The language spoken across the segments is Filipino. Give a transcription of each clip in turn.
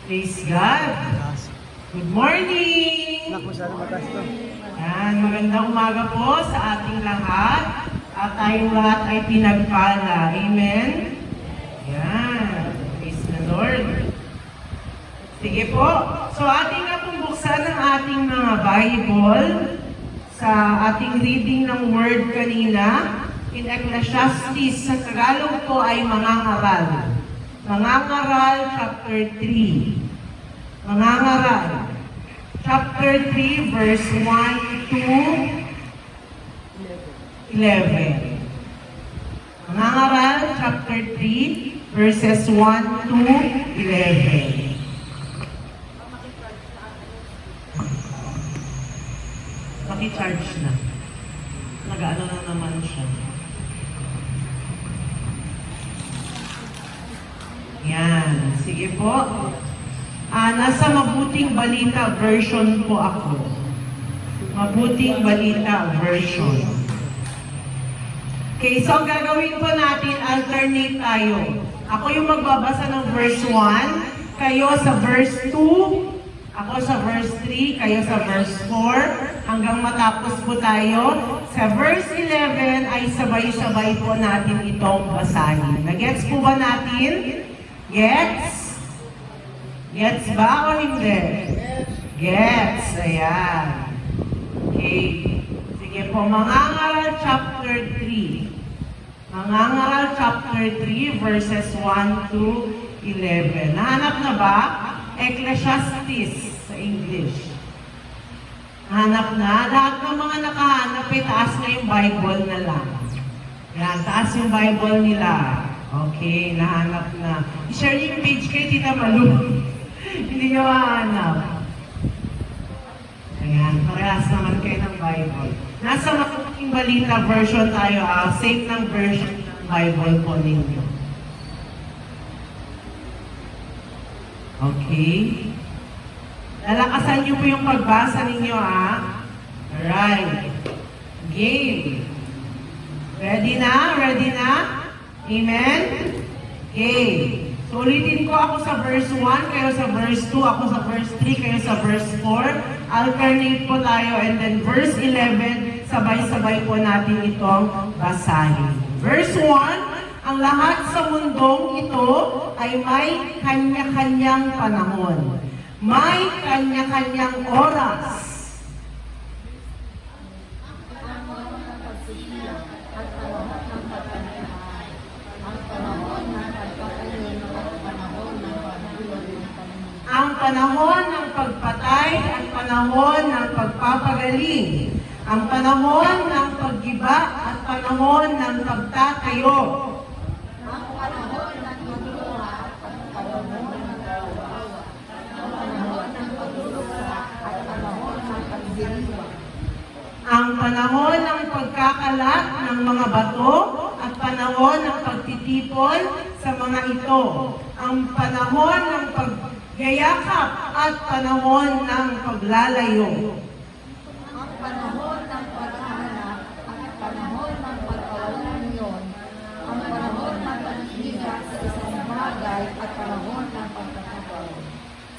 Praise God! Good morning! Yan, magandang umaga po sa ating lahat. At tayong lahat ay pinagpala. Amen? Yan. Praise the Lord. Sige po. So ating nga pong buksan ang ating mga Bible sa ating reading ng Word kanina. In Ecclesiastes, sa Tagalog po ay Mangangaral. Mangangaral, chapter 3. Mangangaral, chapter 3, verse 1 to 11. Mangangaral, chapter 3, verses 1 to 11. Paki-charge na. Nag-ano na naman siya. Yan. Sige po. Nasa Mabuting Balita version po ako. Mabuting Balita version. Okay, so gagawin po natin, alternate tayo. Ako yung magbabasa ng verse 1, kayo sa verse 2, ako sa verse 3, kayo sa verse 4, hanggang matapos po tayo. Sa verse 11 ay sabay-sabay po natin itong basahin. Nagets po ba natin? Gets? Gets ba o hindi? Gets. Ayan. Okay. Sige po, Mangangaral chapter 3. Mangangaral chapter 3 verses 1 to 11. Nahanap na ba? Ecclesiastes sa English. Nahanap na? Lahat ng mga nakahanap, taas na yung Bible na lang. Yan, taas yung Bible nila. Okay, nahanap na. I-share niyo yung page kay Tita Malu. Hindi niyo mahanap. Ayan, parehas naman kayo ng Bible. Nasa Mabuting Balita version tayo. Same ng version ng Bible po ninyo. Okay. Lalakasan niyo po yung pagbasa ninyo, Alright. Game. Ready na? Ready na? Amen? Okay. So, ulitin ko, ako sa verse 1, kayo sa verse 2, ako sa verse 3, kayo sa verse 4. Alternate po tayo. And then verse 11, sabay-sabay po natin itong basahin. Verse 1, ang lahat sa mundong ito ay may kanya-kanyang panahon. May kanya-kanyang oras. Ang panahon ng pagpatay, ang panahon ng pagpapagaling, ang panahon ng paggiba at panahon ng pagtatayo. Ang panahon ng pagluha at panahon ng pagwawa. Ang panahon ng paglulusa at panahon ng pagdiriwa. Ang panahon ng pagkakalat ng mga bato at panahon ng pagtitipon sa mga ito. Ang panahon ng paggayakap at panahon ng paglalayo. Ang panahon ng paghahanap at panahon ng pagkawalan niyon. Ang panahon ng pag-iingat sa isang bagay at panahon ng pagkakataon.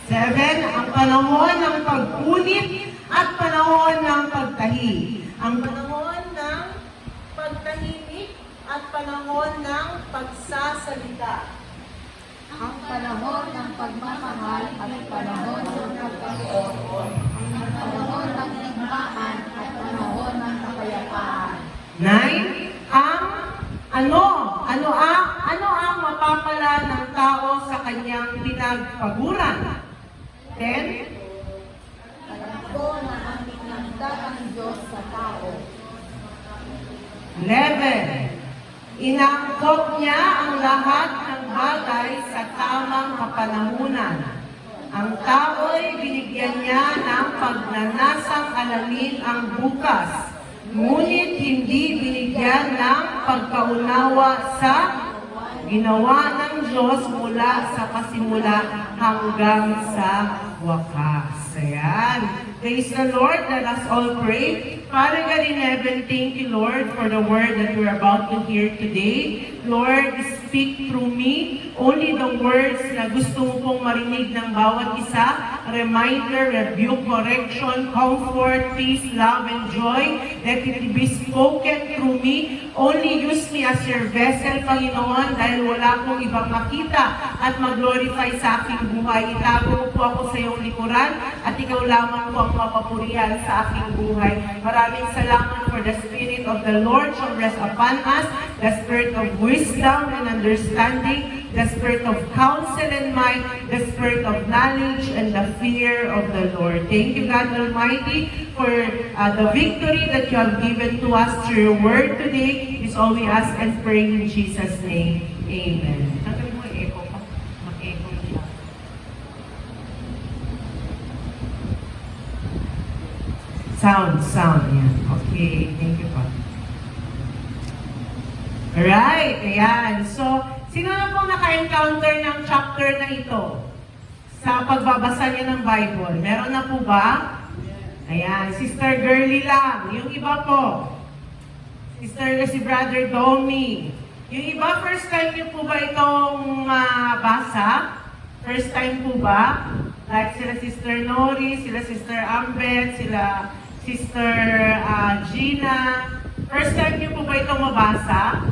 7. Ang panahon ng pagpunit at panahon ng pagtahi. Ang panahon ng pagtahimik at panahon ng pagsasalita. Ang panahon ng pagmamahal at panahon ng pagkakaroon. Ang panahon ng digmaan at panahon ng kapayapaan. 9. Ano ang mapapala ng tao sa kanyang pinagpaguran? 10. Alam ko na ang itinagda ang Diyos sa tao. 11. Inangkop niya ang lahat ng bagay sa tamang kapanahunan. Ang tao'y binigyan niya ng pagnanasang alamin ang bukas, ngunit hindi binigyan ng pagkaunawa sa ginawa ng Diyos mula sa kasimula hanggang sa wakas. Ayan. Praise the Lord. Let us all pray. Father God in heaven, thank you, Lord, for the word that we're about to hear today. Lord, speak through me. Only the words na gusto mo pong marinig ng bawat isa. Reminder, rebuke, correction, comfort, peace, love, and joy. Let it be spoken through me. Only use me as your vessel, Panginoon, dahil wala akong ibang makita at mag-glorify sa aking buhay. Itago po ako sa iyong likuran at ikaw lamang po ang mapapurihan sa aking buhay. Maraming salamat for the Spirit of the Lord shall rest upon us, the Spirit of wisdom and understanding, the Spirit of counsel and might, the Spirit of knowledge and the fear of the Lord. Thank you, God Almighty, for the victory that you have given to us through your word today. This all we ask and pray in Jesus' name. Amen. Tanggalin mo yung echo pa. Mag-echo siya. Sound. Yan. Okay. Thank you po. Alright. Ayan. So, sino na pong naka-encounter ng chapter na ito? Sa pagbabasa niya ng Bible. Meron na po ba? Ayan. Sister Girly lang. Yung iba po. Sister na si Brother Domi. Yung iba, first time niyo po ba itong basa? First time po ba? Like sila Sister Nori, sila Sister Ambet, sila Sister Gina. First time niyo po ba itong mabasa?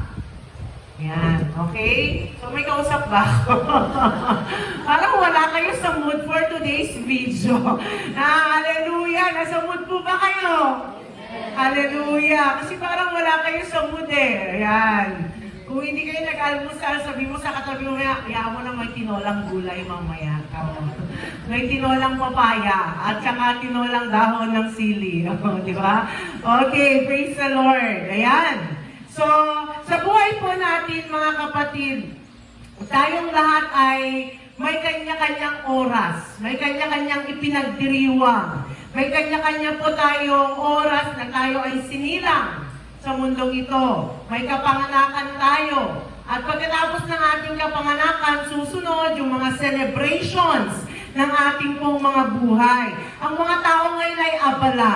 Yan, okay? So may kausap ba ako? Parang wala kayo sa mood for today's video. Hallelujah! Nasa mood po ba kayo? Hallelujah! Kasi parang wala kayo sa mood eh. Ayan. Kung hindi kayo nag-almusal, sabi mo sa katabi mo, kaya mo na may tinolang gulay mamaya. May tinolang papaya at saka tinolang dahon ng sili. Di ba? Okay, praise the Lord. Ayan. So, sa buhay po natin, mga kapatid, tayong lahat ay may kanya-kanyang oras. May kanya-kanyang ipinagdiriwang. May kanya-kanya po tayong oras na tayo ay sinilang sa mundong ito. May kapanganakan tayo. At pagkatapos ng ating kapanganakan, susunod yung mga celebrations ng ating pong mga buhay. Ang mga tao ngayon ay abala.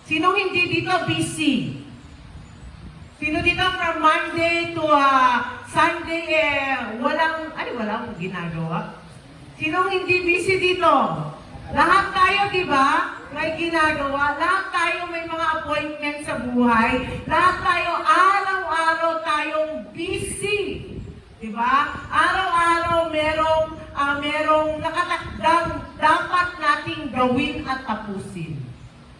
Sinong hindi dito busy? Sino dito from Monday to Sunday walang ginagawa? Sinong hindi busy dito? Lahat tayo, di ba? May ginagawa. Lahat tayo may mga appointment sa buhay. Lahat tayo, araw-araw tayong busy. Di ba? Araw-araw merong nakatakdang dapat nating gawin at tapusin.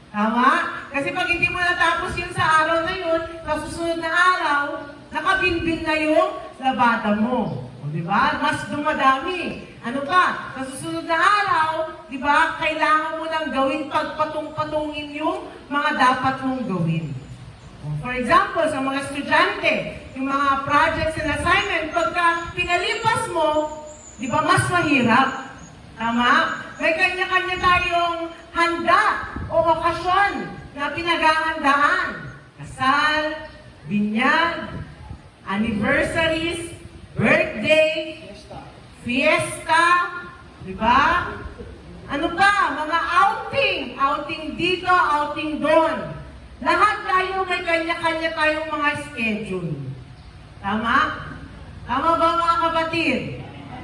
Tama? Kasi pag hindi mo natapos yun sa araw na yun, sa susunod na araw, nakabinbin na yung labada mo. Di ba? Mas dumadami. Ano pa? Sa susunod na araw, di ba, kailangan mo nang gawin pagpatong-patungin yung mga dapat mong gawin. For example, sa mga estudyante, yung mga projects and assignment, pagka pinalipas mo, di ba, mas mahirap. Tama? May kanya-kanya tayong handa o okasyon na pinaghahandaan. Kasal, binyag, anniversaries, birthday, fiesta, di ba? Ano pa? Mga outing dito, outing doon. Lahat tayo may kanya-kanya tayong mga schedule. Tama? Tama ba mga kapatid?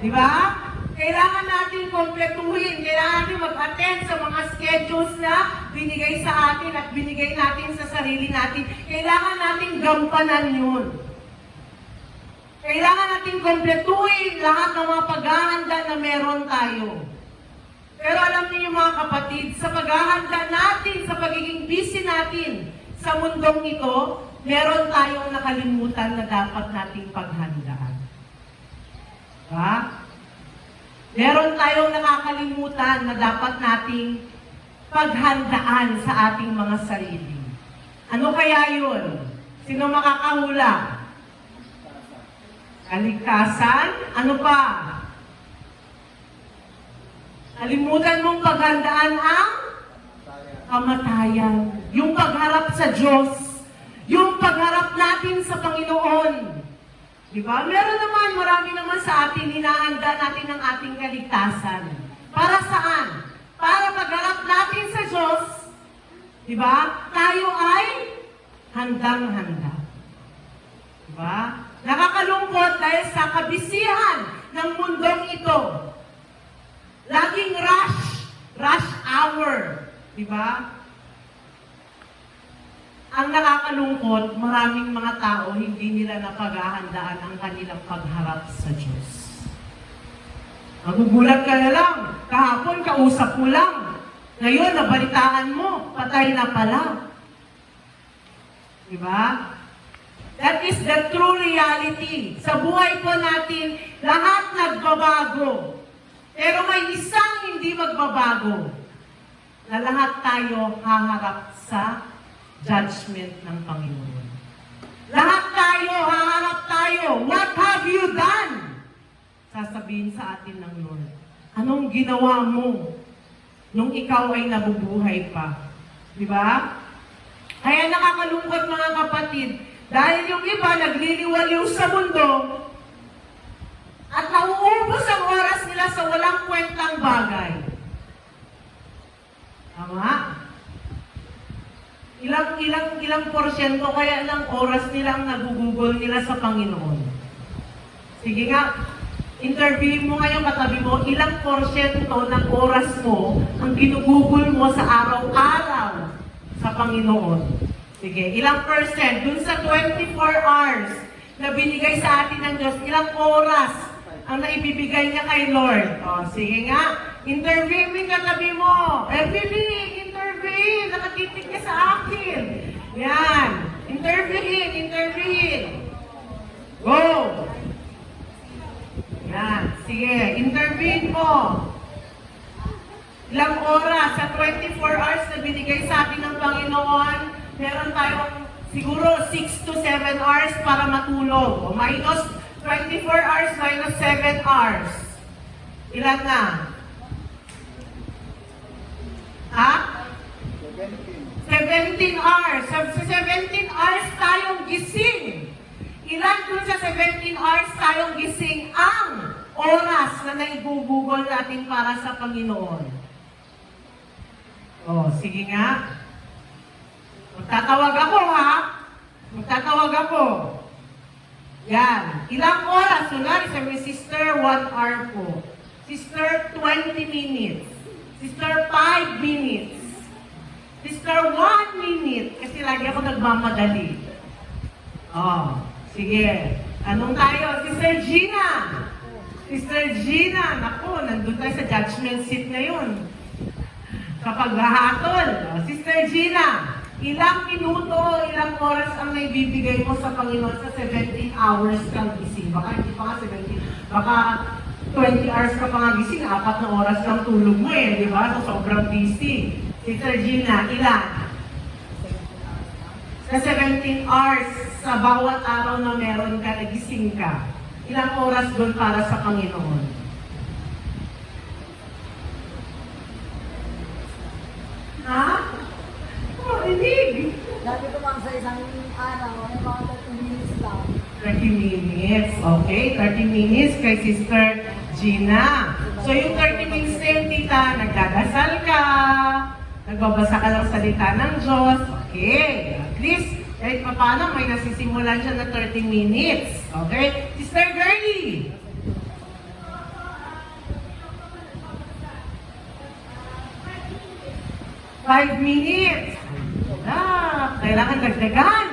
Di ba? Kailangan natin kompletuhin, kailangan natin mag-attend sa mga schedules na binigay sa atin at binigay natin sa sarili natin. Kailangan natin gampanan yun. Kailangan natin kompletuhin lahat ng mga paghahanda na meron tayo. Pero alam niyo mga kapatid, sa paghahanda natin, sa pagiging busy natin sa mundong ito, meron tayong nakalimutan na dapat nating paghandaan. Ha? Meron tayong nakakalimutan na dapat nating paghandaan sa ating mga sarili. Ano kaya yun? Sino makakahula? Kaligtasan? Ano pa? Kalimutan mong paghandaan ang kamatayan. Yung pagharap sa Diyos. Yung pagharap natin sa Panginoon. Diba? Meron naman, marami naman sa atin, hinahanda natin ang ating kaligtasan. Para saan? Para pagharap natin sa Diyos, diba? Tayo ay handang-handa. Diba? Nakakalungkot dahil sa kabisihan ng mundong ito. Laging rush hour. Diba? Ang nakakalungkot, maraming mga tao hindi nila napaghahandaan ang kanilang pagharap sa Diyos. Magugulat ka na lang. Kahapon, kausap mo lang. Ngayon, nabalitaan mo, patay na pala. Diba? That is the true reality. Sa buhay po natin, lahat nagbabago. Pero may isang hindi magbabago. Na lahat tayo haharap sa judgment ng Panginoon. Lahat tayo, haharap tayo. What have you done? Sasabihin sa atin ng Lord. Anong ginawa mo nung ikaw ay nabubuhay pa? Di ba? Kaya nakakalungkot mga kapatid, dahil yung iba nagliliwaliw sa mundo at nauubos ang oras nila sa walang kwentang bagay. Tama? Ilang porsyento kaya ng oras nilang nagugugol nila sa Panginoon? Sige nga, interviewin mo ngayon katabi mo, ilang porsyento ng oras mo ang ginugugol mo sa araw-araw sa Panginoon? Sige, ilang percent? Dun sa 24 hours na binigay sa atin ng Diyos, ilang oras ang naibibigay niya kay Lord? O, sige nga, interviewin katabi mo. Every interviewin, nakatitig ka sa akin. Yan, interviewin. Go! Yan, sige, interviewin mo. Ilang oras sa 24 hours na binigay sa atin ng Panginoon, meron tayong siguro 6 to 7 hours para matulog. O minus 24 hours minus 7 hours. Ilan na? Ha? 17 hours. Sa 17 hours tayong gising. Ilan dun sa 17 hours tayong gising ang oras na naigugugol natin para sa Panginoon? Oh, sige nga. Magtatawag ako, ha? Magtatawag ako. Yan. Ilang oras? Sunari, sabi, Sister, 1 hour po. Sister, 20 minutes. Sister, 5 minutes. Sister, 1 minute. Kasi lagi ako nagmamadali. Oh, sige. Anong tayo? Sister Gina. Sister Gina. Naku, nandun tayo sa judgment seat ngayon. Kapag hahatol. Oh, Sister Gina. Ilang minuto, ilang oras ang naibibigay mo sa Panginoon sa 17 hours kang gising? Baka hindi pa nga 17. Baka 20 hours ka pa nga gising, 4 na oras lang tulog mo eh, di ba? So, sobrang busy. Sister Gina, ilan? Sa 17 hours, sa bawat araw na meron ka, nagising ka. Ilang oras doon para sa Panginoon? Ha? Marinig! Dati ko lang sa isang araw, ay mga 30 minutes lang. 30 minutes. Okay, 30 minutes kay Sister Gina. So yung 30 minutes na yun, tita, nagdadasal ka, nagbabasa ka ng salita ng Diyos. Okay, at least, kahit paano, may nasisimulan siya na 30 minutes. Okay? Sister Girlie! Five minutes. Kailangan dagdagan.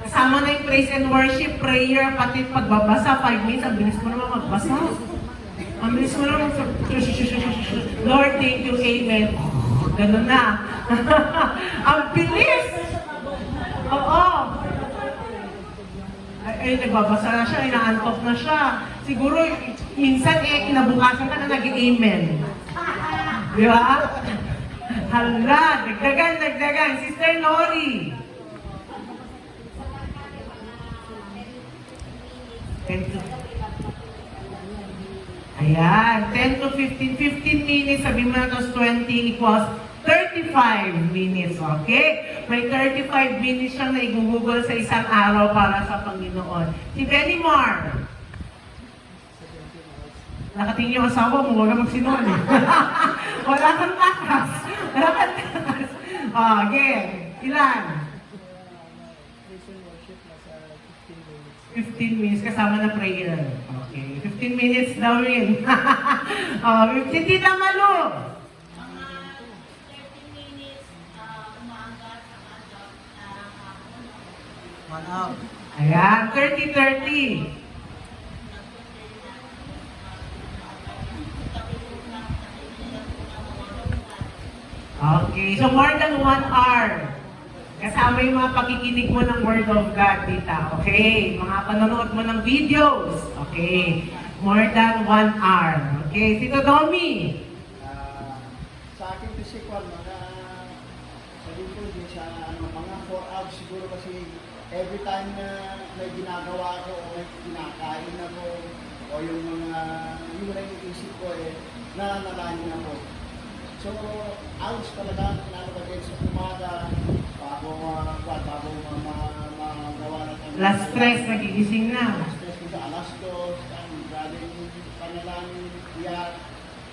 Kasama na yung praise and worship, prayer, pati pagbabasa, 5 minutes, ang bilis mo naman magbasa. Ang bilis mo naman, Lord, thank you, amen. Ganun na. Ang bilis! Oo. Ay, nagbabasa na siya, inaantok na siya. Siguro, minsan kinabukasan ka na nag-amen. Di ba? Hala, dagdagan. Sister Nori. 10 to... Ayan, 10 to 15. 15 minutes, sabi mo na tos 20 equals 35 minutes, okay? May 35 minutes siyang naigugugol sa isang araw para sa Panginoon. Si Benny Mar. Nakatingin yung asawa mo, huwag ka magsinungaling. Wala kang takas. Okay. Ilan? 15 minutes kasama na prayer. Okay, 15 minutes daw rin. Si Tita Malu. Mga 30 minutes umaga sa hapon. 1 hour. Ayan, 30-30. Okay, so more than 1 hour. Kasama yung mga pakikinig mo ng Word of God, tita. Okay, mga panonood mo ng videos. Okay, more than 1 hour. Okay, Tito Domi. Sa akin physical, sa lingkod din sa mga 4 hours siguro kasi every time na may ginagawa ko o may kinakain ako o yung mga yung na yung isip ko nananalangin ako. So, hours talaga nalagay sa umaga bago magawa natin. Last stress, nagigising na. Stress ko sa alas 2, ang galing panalangin, iyak.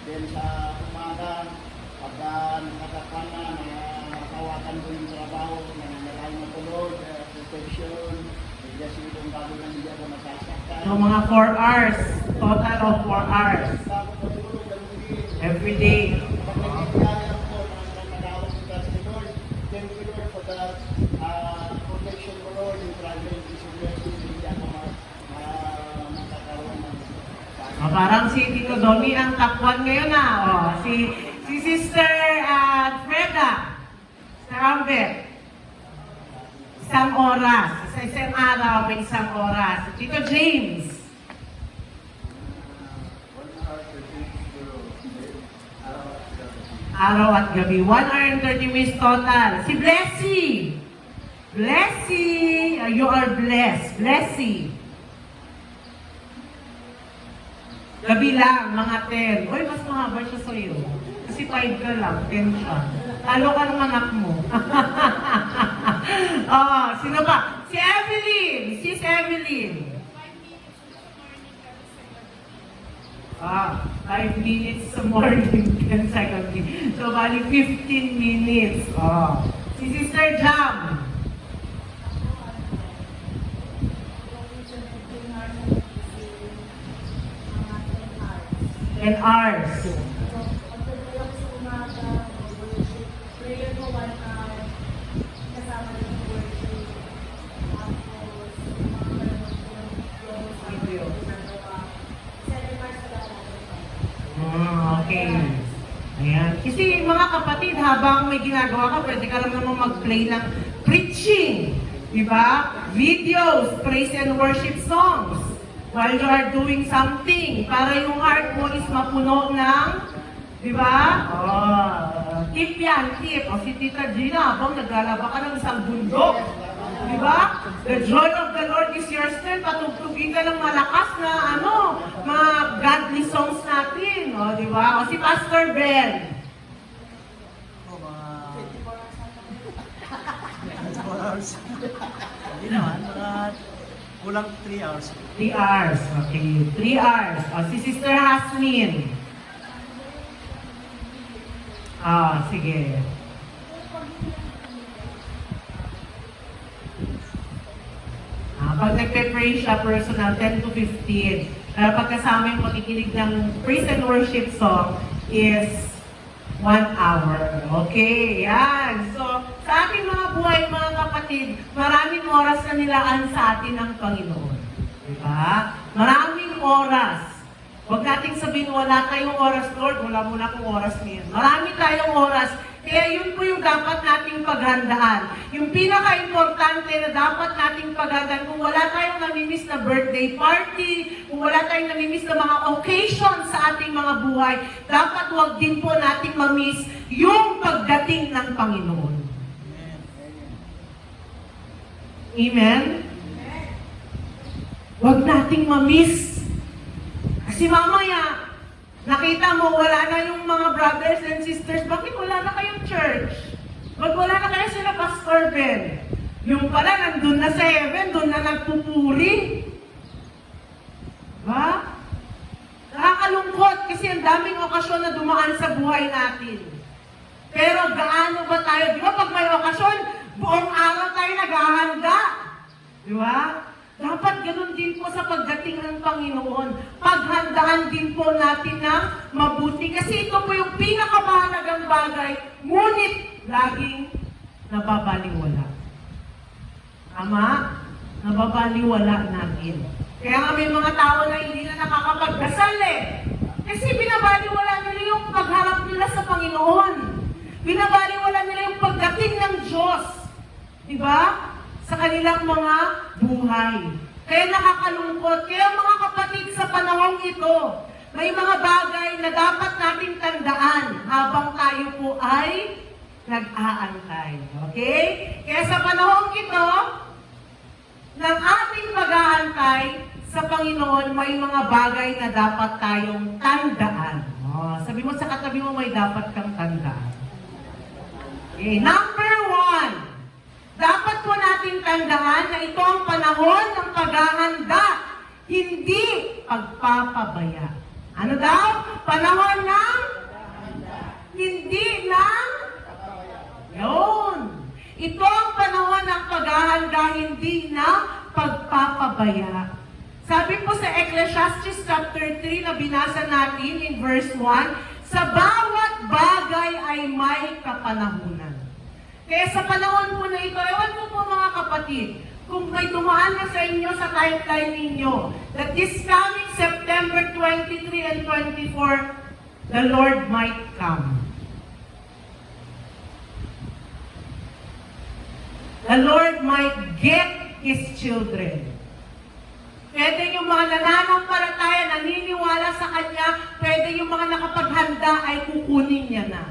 Then sa umaga, pagka nakatapan na, nakawakan ko yung trabaho, nananalangin ako Lord, protection, kasi kung bago na hindi ako masasaktan. So mga 4 hours, total of 4 hours. Bago ko siguro ganun din. Every day. Pag nagkikaya ako, nagkakawag ko kasi Lord, thank you Lord for the protection ko Lord, yung travel, hindi ako makakaroon ng Parang si Tito Domi ang takwan ngayon na. Si Sister Freda. Sa Ambet. Isang oras. Sa isang araw, may isang oras. Tito James. Araw at gabi. 1 hour and 30 minutes total. Si Blessy. Blessy. You are blessed. Blessy. Gabi lang, mga 10. Uy, mas mahaba siya sa'yo. Kasi 5 ka lang, 10 siya. Talo ka ng anak mo. Sino ba? Si Evelyn! Sis Evelyn! 5 minutes sa morning, 10 sa gabi. So, bali 15 minutes. Si Sister Jam. And hours. Okay. Ayan. Kasi mga kapatid, habang may ginagawa ka, pwede ka lang naman mag-play ng preaching. Diba? Videos, praise and worship songs. While you are doing something, para yung heart mo is mapuno ng, di ba? Tip yan, tip. Si Tita Gina, habang naglalaba ka ng isang bundok. Di ba? The joy of the Lord is your strength. Patugtugin ka ng malakas na, mga godly songs natin. Di ba? Si Pastor Ben. mga 24 hours. Hindi naman, mga kulang 3 hours. 3 hours. Okay, 3 hours. Si Sister Hasmin. Sige. Pag nagpe-pray siya, personal, 10 to 15. Pero pagkasama yung pakikinig ng praise and worship song is 1 hour. Okay, yan. So, sa ating mga buhay, mga kapatid, maraming oras na nilaan sa atin ng Panginoon. Diba? Maraming oras. Huwag nating sabihin, wala tayong oras, Lord. Wala muna akong oras ngayon. Marami tayong oras. Kaya yun po yung dapat nating paghandaan. Yung pinaka-importante na dapat nating paghandaan, kung wala tayong namimiss na birthday party, kung wala tayong namimiss na mga occasions sa ating mga buhay, dapat wag din po nating mamiss yung pagdating ng Panginoon. Amen? Wag nating mamiss. Kasi mamaya, nakita mo, wala na yung mga brothers and sisters. Bakit wala na kayong church? Bakit wala na kayo sila Pastor Ben? Yung pala, nandun na sa heaven, doon na nagpupuri. Diba? Nakakalungkot kasi ang daming okasyon na dumaan sa buhay natin. Pero gaano ba tayo? Di ba pag may okasyon, buong araw tayo naghahanda. Di ba? Dapat ganun din po sa pagdating ng Panginoon. Paghandaan din po natin ng mabuti. Kasi ito po yung pinakamahalagang bagay, ngunit laging nababaliwala. Tama? Nababaliwala natin. Kaya nga may mga tao na hindi na nakakapagdasal eh. Kasi binabaliwala nila yung pagharap nila sa Panginoon. Binabaliwala nila yung pagdating ng Diyos. Diba? Sa kanilang mga buhay. Kaya nakakalungkot. Kaya mga kapatid, sa panahong ito, may mga bagay na dapat nating tandaan habang tayo po ay nag-aantay. Okay? Kaya sa panahong ito, ng ating pag-aantay sa Panginoon, may mga bagay na dapat tayong tandaan. Oh, sabi mo sa katabi mo, may dapat kang tandaan. Okay, number 1. Dapat po nating tandaan na ito ang panahon ng paghahanda, hindi pagpapabaya. Ano daw? Panahon ng hindi ng yun. Ito ang panahon ng paghahanda, hindi na pagpapabaya. Sabi po sa Ecclesiastes chapter 3 na binasa natin in verse 1, sa bawat bagay ay may kapanahunan. Kaya sa panahon po na ito, ewan ko po mga kapatid, kung may dumaan na sa inyo sa timeline ninyo, that this coming September 23 and 24, the Lord might come. The Lord might get His children. Pwede yung mga nananampalataya, naniniwala sa Kanya, pwede yung mga nakapaghanda ay kukunin niya na.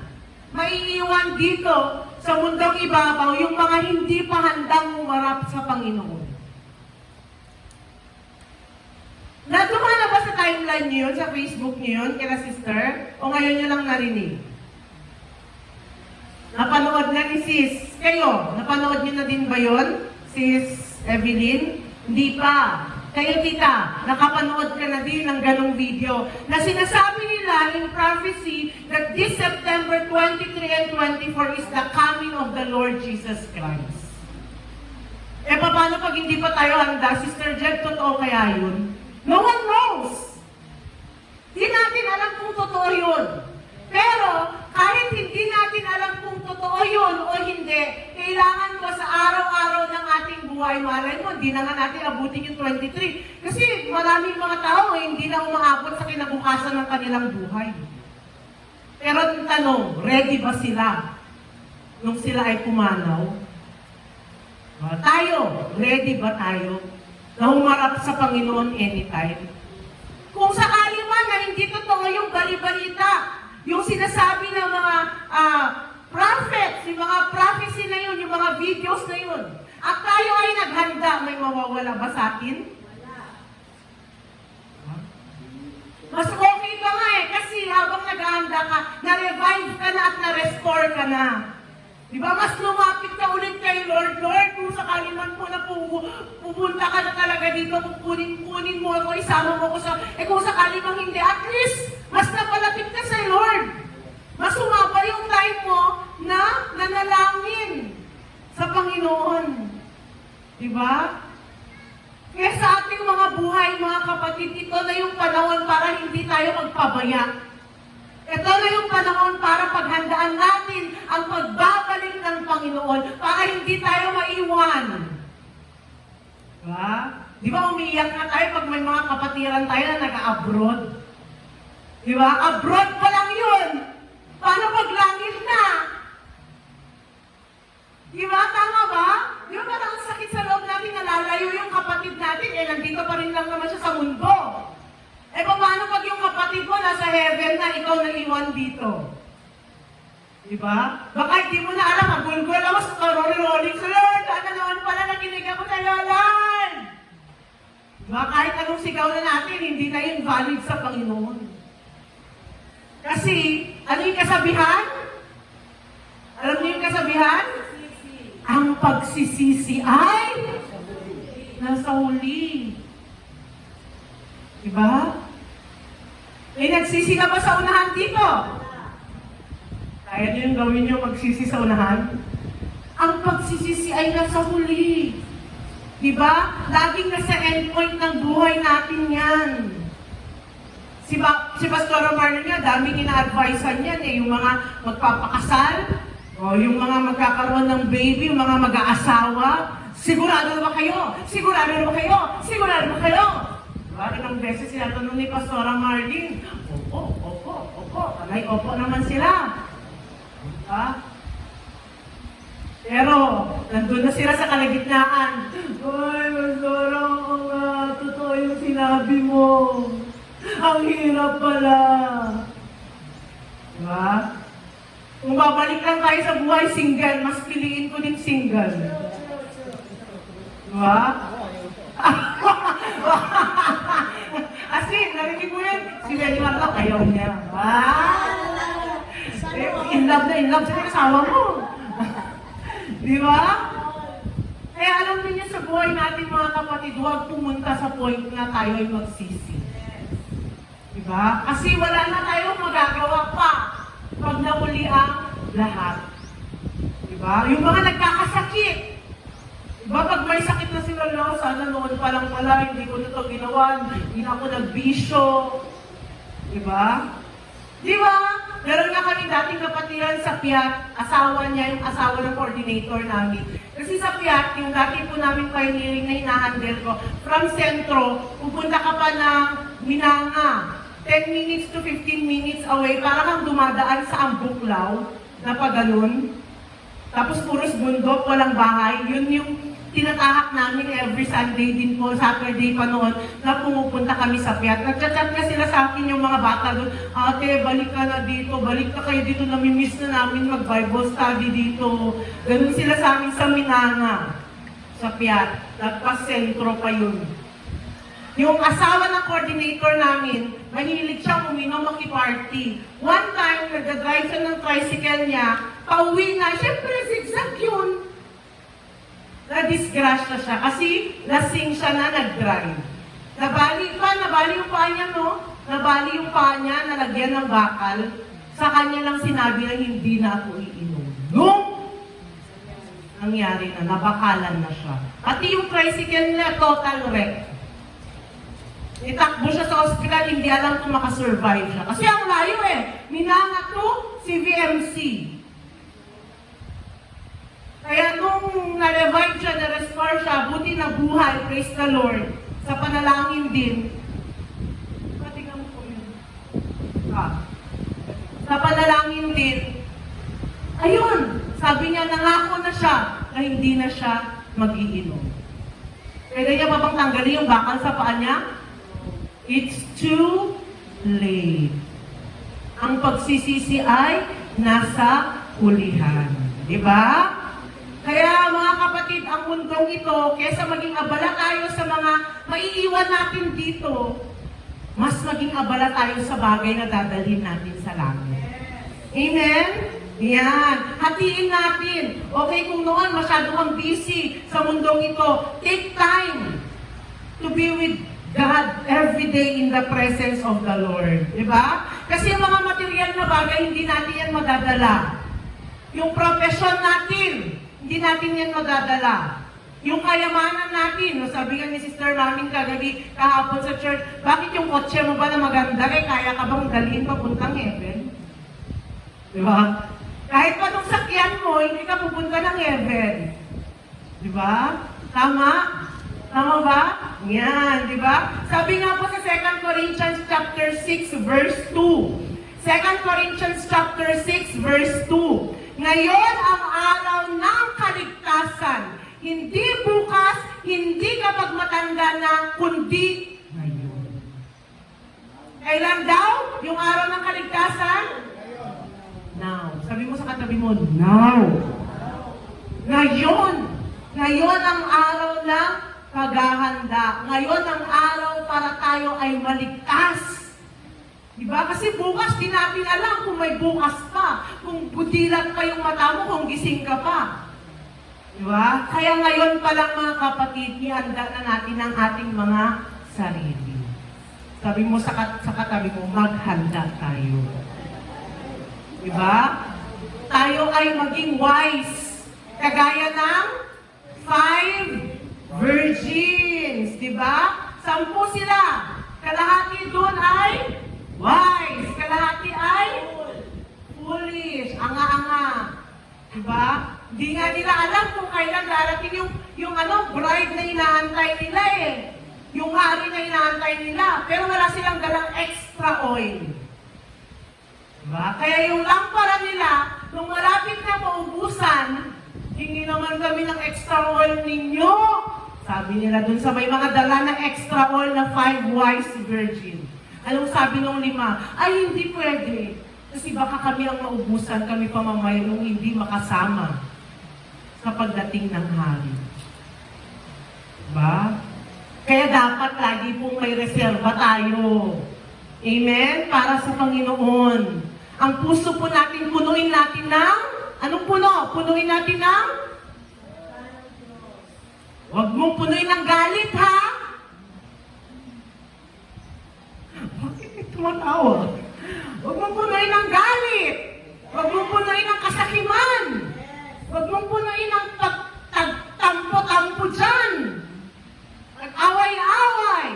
Maiiwan dito sa mundong ibabaw yung mga hindi pa handang umarap sa Panginoon. Naduma na ba sa timeline niyo, sa Facebook niyo yun, kila sister? O ngayon niyo lang narinig? Napanood na ni sis. Kayo, napanood niyo na din ba yun? Sis Evelyn? Hindi pa. Kayo tita, nakapanood ka na din ng ganong video na sinasabi nila in prophecy that this September 23 and 24 is the coming of the Lord Jesus Christ. Eh, paano pag hindi pa tayo handa? Sister Jeb, totoo kaya yun? No one knows. Di natin alam kung totoo yun. Pero, kahit hindi natin alam kung totoo yun o hindi, kailangan ko sa araw-araw ng ating buhay, malay mo, hindi na nga natin abutin yung 23. Kasi maraming mga tao hindi na umaabot sa kinabukasan ng kanilang buhay. Pero yung tanong, ready ba sila nung sila ay pumanaw? Tayo, ready ba tayo na humarap sa Panginoon anytime? Kung sakali man na hindi totoo yung bali-balita, yung sinasabi ng mga prophets, yung mga prophecy na yun, yung mga videos na yun, at tayo ay naghanda, may mawawala ba sa atin? Mas okay pa nga eh, kasi habang naghahanda ka, na-revive ka na at na-restore ka na. Di ba? Mas lumapit ka ulit kay Lord. Lord, kung sakali man po na pupunta ka na talaga dito, kunin mo ako, isama mo ako sa... Eh kung sakali mang hindi, at least, mas napalapit ka sa Lord. Mas humaba yung time mo na nanalangin sa Panginoon. Di ba? Kaya sa ating mga buhay, mga kapatid, ito na yung panahon para hindi tayo magpabaya. Ito na yung panahon para paghandaan natin ang pagbabalik ng Panginoon para hindi tayo maiwan. Diba? Di ba umiiyak na tayo pag may mga kapatiran tayo na nag-abroad? Diba? Abroad pa lang yun. Paano pag langit na? Diba? Tama ba? Di ba parang sakit sa loob natin nalalayo yung kapatid natin, eh nandito pa rin lang naman siya sa mundo. Eh, paano pag yung kapatid mo nasa heaven na ikaw naiwan dito? Diba? Baka hindi mo na alam, magulgul ako sa karoli-rolling sa Lord. Ano naman pala nakinig ako sa Lord? Diba? Kahit anong sigaw na natin, hindi na yun valid sa Panginoon. Kasi, ano yung kasabihan? Alam niyo yung kasabihan? Ang pagsisisi ay nasa huli. Diba? Eh, nagsisi ka ba sa unahan dito? Kaya niyo yung gawin niyo magsisi sa unahan? Ang pagsisisi ay nasa huli. Diba? Laging nasa endpoint ng buhay natin yan. Si Pastor Marlon nga, daming ina-advisean yan eh. Yung mga magpapakasal, o yung mga magkakaroon ng baby, yung mga mag-aasawa. Sigurado na ba kayo? Sigurado na ba kayo? Sigurado na ba kayo? Diba? Ilang beses sinatanong ni Pastor Marlon, opo. Alay, opo naman sila. Diba? Pero, nandun na sila sa kalagitnaan. Ay, Pastor, oo nga, totoo yung sinabi mo. Ang hirap pala. Diba? Kung babalik lang tayo sa buhay single, mas piliin ko din single. Diba? As in, narinig mo yan, si Benny Marta, ayaw niya. In love siya ng asawa mo. Diba? Kaya alam niyo sa buhay natin mga kapatid, huwag pumunta sa point na tayo ay magsisi. Diba? Kasi wala na tayong magagawa pa pag nauli ang lahat. Diba? Yung mga nagkakasakit. Diba? Pag may sakit na sila lang, sana noon pa lang pala, hindi ko na ito ginawa, hindi na ako nagbisyo. Diba? Diba? Meron nga kami dating kapatiran sa Piat, asawa niya, yung asawa ng coordinator namin. Kasi sa Piat, yung dati po namin pioneering na hinahandle ko, from sentro, pupunta ka pa ng Minanga, 10 minutes to 15 minutes away, para kang dumadaan sa Ambuklaw, na pagano'n. Tapos puros bundok, walang bahay. Yun yung tinatahak namin every Sunday din po, Saturday pa noon, na pumupunta kami sa Piat. Nagchat-chat nga sila sa akin yung mga bata doon, ate, balik ka na dito, balik ka kayo dito, namimiss na namin mag-Bible study dito. Ganun sila sa amin sa Minanga, sa Piat. Nagpas sentro pa yun. Yung asawa ng coordinator namin, mahilig siyang uminom, makiparty. One time, nag-drive siya ng tricycle niya, pauwi na, syempre zigzag yun. Na-disgrasya siya kasi lasing siya na nag-drive. Nabali yung paa niya, no? Nabali yung paa niya, nalagyan ng bakal. Sa kanya lang sinabi na hindi na ako iinom. Nung nangyari na, nabakalan na siya. Pati yung tricycle niya, total wreck. Itakbo siya sa hospital, hindi alam kung makasurvive siya. Kasi ang layo eh. Minanga to, CVMC. Kaya nung na-revive siya, na-restore siya, buti na buhay, praise the Lord. Sa panalangin din. Patigan mo po yun. Sa panalangin din. Ayun, sabi niya, nangako na siya na hindi na siya mag-iinom. Pwede niya pa bang tanggalin yung bakal sa paa niya? It's too late. Ang pagsisisi ay nasa hulihan. Diba? Kaya mga kapatid, ang mundong ito, kesa maging abala tayo sa mga maiiwan natin dito, mas maging abala tayo sa bagay na dadalhin natin sa langit. Amen? Yan. Hatiin natin. Okay, kung noon masyado kang busy sa mundong ito, take time to be with God every day in the presence of the Lord. Diba? Kasi yung mga material na bagay, hindi natin yan madadala. Yung profession natin, hindi natin yan madadala. Yung kayamanan natin, no, sabi nga ni Sister namin kagabi, kahapon sa church, bakit yung kotse mo ba na maganda, kaya ka bang dalhin papuntang heaven? Diba? Kahit pa nung sakyan mo, hindi ka pupunta ng heaven. Diba? Tama? Tama ba? Yan, di ba? Sabi nga po sa 2 Corinthians chapter 6 verse 2. 2 Corinthians chapter 6 verse 2. Ngayon ang araw ng kaligtasan. Hindi bukas, hindi kapag matanda na, kundi ngayon. Kailan daw yung araw ng kaligtasan? Now. Sabi mo sa katabi mo, now. Ngayon. Ngayon ang araw ng paghahanda. Ngayon ang araw para tayo ay maligtas. Diba? Kasi bukas, di natin alam kung may bukas pa. Kung budilat pa yung mata mo, kung gising ka pa. Diba? Kaya ngayon pa lang mga kapatid, ihanda na natin ang ating mga sarili. Sabi mo sa katabi mo, maghanda tayo. Diba? Tayo ay maging wise. Kagaya ng 5 virgins, di ba? 10 sila. Kalahati doon ay wise. Kalahati ay foolish. Anga-anga. Di ba? Hindi nga nila alam kung kailan darating yung bride na inaantay nila eh. Yung hari na inaantay nila. Pero wala silang dalang extra oil. Diba? Kaya yung lampara nila, nung malapit na maubusan, hingi naman kami ng extra oil ninyo. Sabi nila dun sa may mga dala ng extra oil na 5 wise virgin. Anong sabi nung 5? Ay, hindi pwede. Kasi baka kami ang maubusan, kami pamamayroong hindi makasama sa pagdating ng hari. Diba? Kaya dapat lagi pong may reserva tayo. Amen? Para sa Panginoon. Ang puso po natin, punuin natin ng, anong puno? Punuin natin ng? Huwag mong punuin ng galit, ha? Bakit may tumatawa? Huwag mong punuin ng galit. Huwag mong punuin ng kasakiman. Huwag mong punuin ng tampo-tampo dyan. Nag-away-away.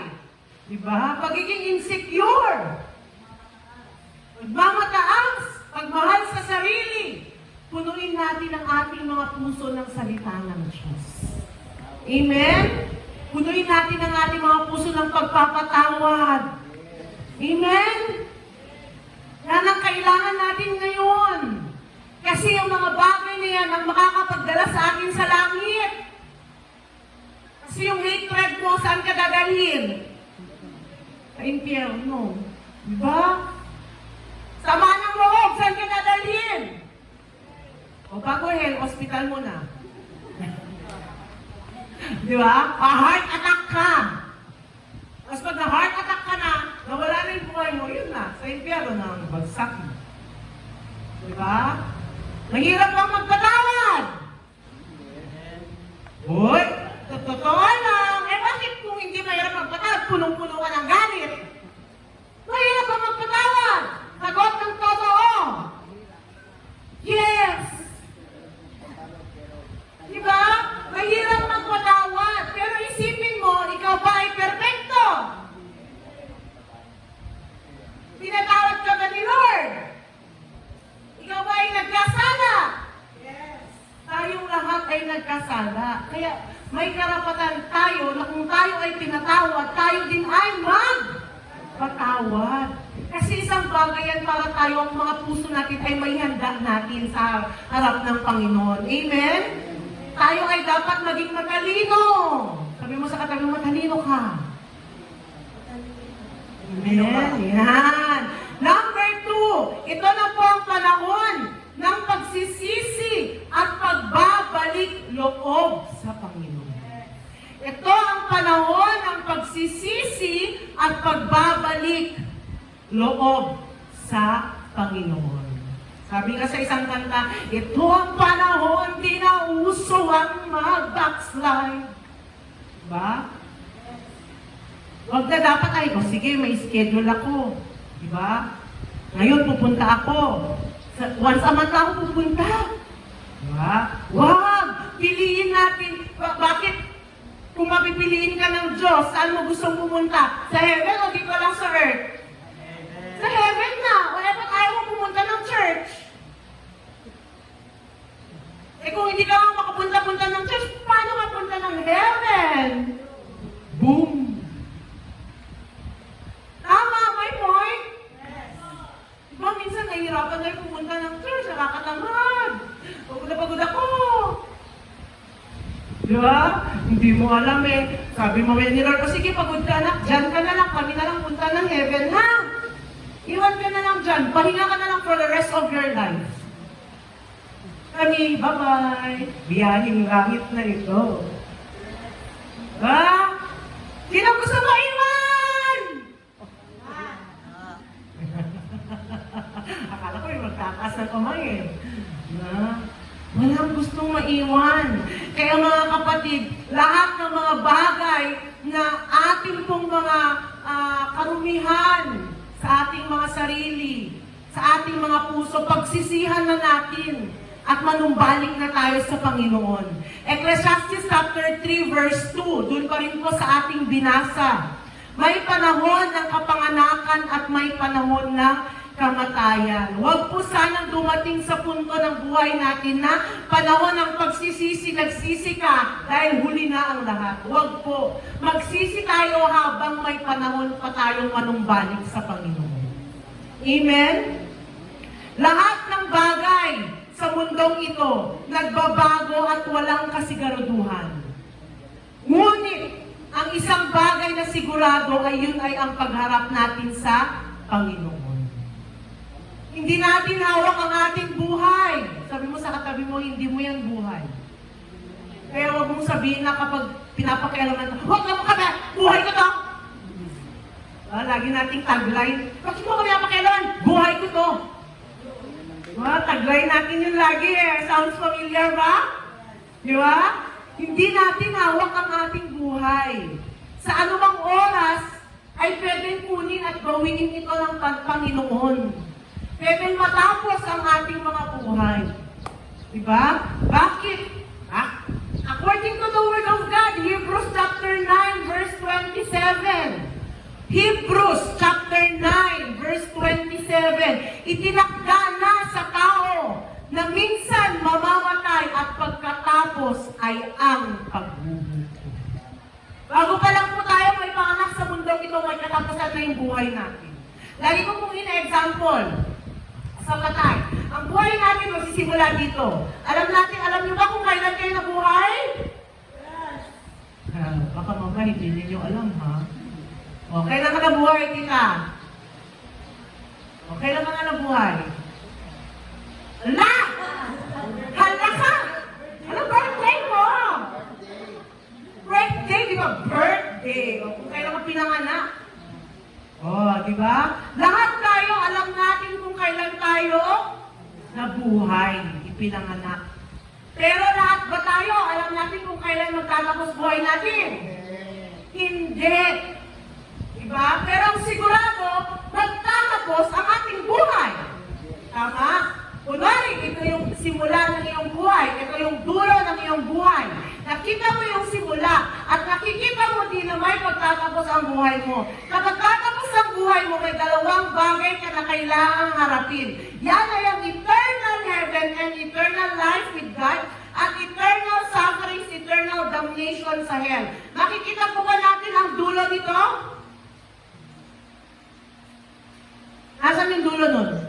Diba? Pagiging insecure. Pagmamataas. Pagmahal sa sarili. Punuin natin ang ating mga puso ng salita ng Diyos. Amen? Punuin natin ang ating mga puso ng pagpapatawad. Amen? Yan ang kailangan natin ngayon. Kasi ang mga bagay na yan ang makakapagdala sa akin sa langit. Kasi yung hatred mo, saan ka dadalhin? Sa impyerno. Diba? Sama ng loob, saan ka dadalhin? O bago hell, hospital mo na. Diba? Pa-heart attack ka. Tapos pag na-heart attack ka na, nawala na yung buhay mo, yun na. Sa impyerno na ang bagsak mo. Diba? Mahirap bang magpatawad? Hoy! Totoo lang. Eh bakit kung hindi mahirap magpatawad, punong-puno ka ng galit? Mahirap bang magpatawad? Sagot ng totoo. Yes! Diba? Mahirap magpatawad. Pero isipin mo, ikaw ba ay perfecto? Pinatawad ka ba ni Lord? Ikaw ba ay nagkasala? Yes. Tayong lahat ay nagkasala. Kaya may karapatan tayo na kung tayo ay pinatawad, tayo din ay magpatawad. Kasi isang bagay yan para tayo, ang mga puso natin ay may handa natin sa harap ng Panginoon. Amen? Tayo ay dapat maging matalino. Sabi mo sa katabi mo, matalino ka. Amen. Yan. Number 2, ito na po ang panahon ng pagsisisi at pagbabalik loob sa Panginoon. Ito ang panahon ng pagsisisi at pagbabalik loob sa Panginoon. Sabi nga sa isang kanta, ito ang panahon, di na uso ang mag-backslide. Diba? Huwag na dapat ay, sige, may schedule ako. Diba? Ngayon, pupunta ako. Once a month ako pupunta. Diba? Huwag! Piliin natin. Bakit? Kung mapipiliin ka ng Diyos, saan mo gustong pumunta? Sa heaven o dito lang sa earth? Sa heaven na. Wala ba't ayaw mo pumunta ng church? Eh kung hindi ka lang makapunta-punta ng church, paano mapunta ng heaven? Boom! Tama, may point? Yes. Diba, minsan nahihirapan tayo pumunta ng church, nakakatamad. Pagod na pagod ako. Diba? Hindi mo alam eh. Sabi mo ni Lord, sige, pagod ka na. Diyan ka na lang, kami na lang punta ng heaven, ha? Iwan ka na lang dyan. Pahinga ka na lang for the rest of your life. Kami, bye-bye. Biyahing langit na ito. Ha? Sino gusto maiwan? Akala ko yung magtataas ng kamay eh. Na? Walang gustong maiwan. Kaya mga kapatid, lahat ng mga bagay na ating pong mga karumihan sa ating mga sarili, sa ating mga puso, pagsisihan na natin. at manumbalik na tayo sa Panginoon. Ecclesiastes chapter 3 verse 2, dun pa rin po sa ating binasa. May panahon ng kapanganakan at may panahon ng kamatayan. Huwag po sanang dumating sa punto ng buhay natin na panahon ng pagsisisi, nagsisi ka dahil huli na ang lahat. Huwag po. Magsisi tayo habang may panahon pa tayong manumbalik sa Panginoon. Amen? Lahat ng bagay sa mundong ito, nagbabago at walang kasiguraduhan. Ngunit, ang isang bagay na sigurado ay yun ay ang pagharap natin sa Panginoon. Hindi natin hawak ang ating buhay. Sabi mo sa katabi mo, hindi mo yan buhay. Kaya huwag mong sabihin na kapag pinapakialaman, huwag na mo kami, buhay ko to! Lagi nating tagline, bakit mo kami napakialaman? Buhay ko to! Tagline natin yun lagi eh. Sounds familiar ba? Di ba? Hindi natin hawak ang ating buhay. Sa anumang oras, ay pwedeng kunin at gawin ito ng Panginoon. Pwedeng matapos ang ating mga buhay. Diba? Bakit? According to the Word of God, Hebrews chapter 9, verse 27. Hebrews chapter 9, verse 27. Itinakda na sa tao na minsan mamamatay at pagkatapos ay ang pagbubuto. Bago pa lang po tayo may panganak sa mundong ito, may katapusan na yung buhay natin. Lagi ko pong ina-example sa patay. Ang buhay natin magsisimula dito. Alam niyo ba kung kailan kayo nabuhay? Yes. Baka mamaya hindi ninyo alam ha. O, kailan ka nabuhay, tita? O, kailan ka nabuhay? Ala! Hala ka! Ano birthday mo? Birthday, di ba? Birthday. O, kung kailan ka pinanganak. O, di ba? Lahat tayo, alam natin kung kailan tayo nabuhay, ipinanganak. Pero lahat ba tayo, alam natin kung kailan magtatapos buhay natin? Hindi. Diba? Pero ang sigurado, magtatapos ang ating buhay. Tama? Kunwari, ito yung simula ng iyong buhay. Ito yung dulo ng iyong buhay. Nakita mo yung simula at nakikita mo din na may pagtatapos ang buhay mo. Kapag tatapos ang buhay mo, may dalawang bagay ka na kailangang harapin. Yan ay ang eternal heaven and eternal life with God at eternal sufferings, eternal damnation sa hell. Nakikita po ba natin ang dulo nito? Nasaan yung dulo nun?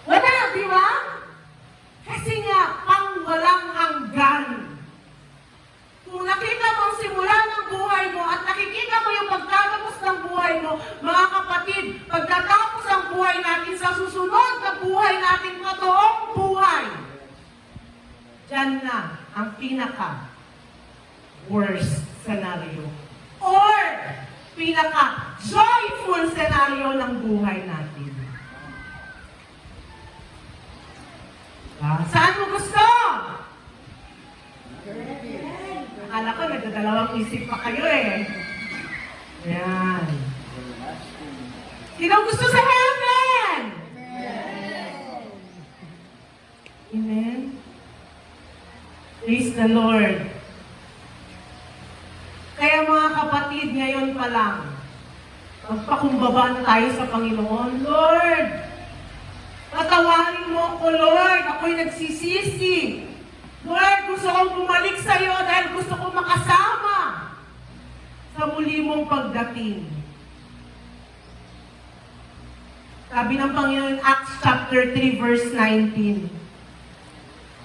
Wala, di ba? Kasi nga, pang walang hanggan. Kung nakita mo ang simula ng buhay mo at nakikita mo yung pagtatapos ng buhay mo, mga kapatid, pagtatapos ang buhay natin sa susunod na buhay natin, totoong buhay, dyan na ang pinaka-worst scenario. Or, pinaka-joyful scenario ng buhay natin. Saan mo gusto? Akala ko, nagdadalawang isip pa kayo eh. Yan. Sino gusto sa heaven? Amen. Praise the Lord. Kaya mga kapatid, ngayon pa lang, magpakumbaba na tayo sa Panginoon. Lord, patawarin mo ko, Lord. Ako'y nagsisisi. Lord, gusto kong bumalik sa iyo dahil gusto kong makasama sa muli mong pagdating. Sabi ng Panginoon, Acts chapter 3, verse 19.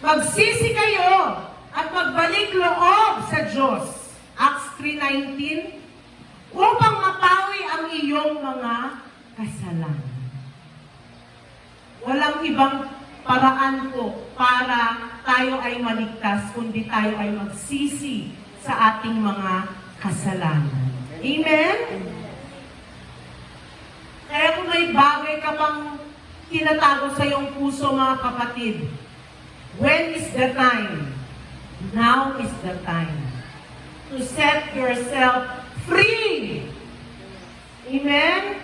Magsisi kayo at magbalik loob sa Diyos. Acts 3:19, upang mapawi ang iyong mga kasalanan. Walang ibang paraan po para tayo ay maligtas, kundi tayo ay magsisi sa ating mga kasalanan. Amen? Kaya kung may bagay ka pang tinatago sa iyong puso, mga kapatid, when is the time? Now is the time to set yourself free. Amen?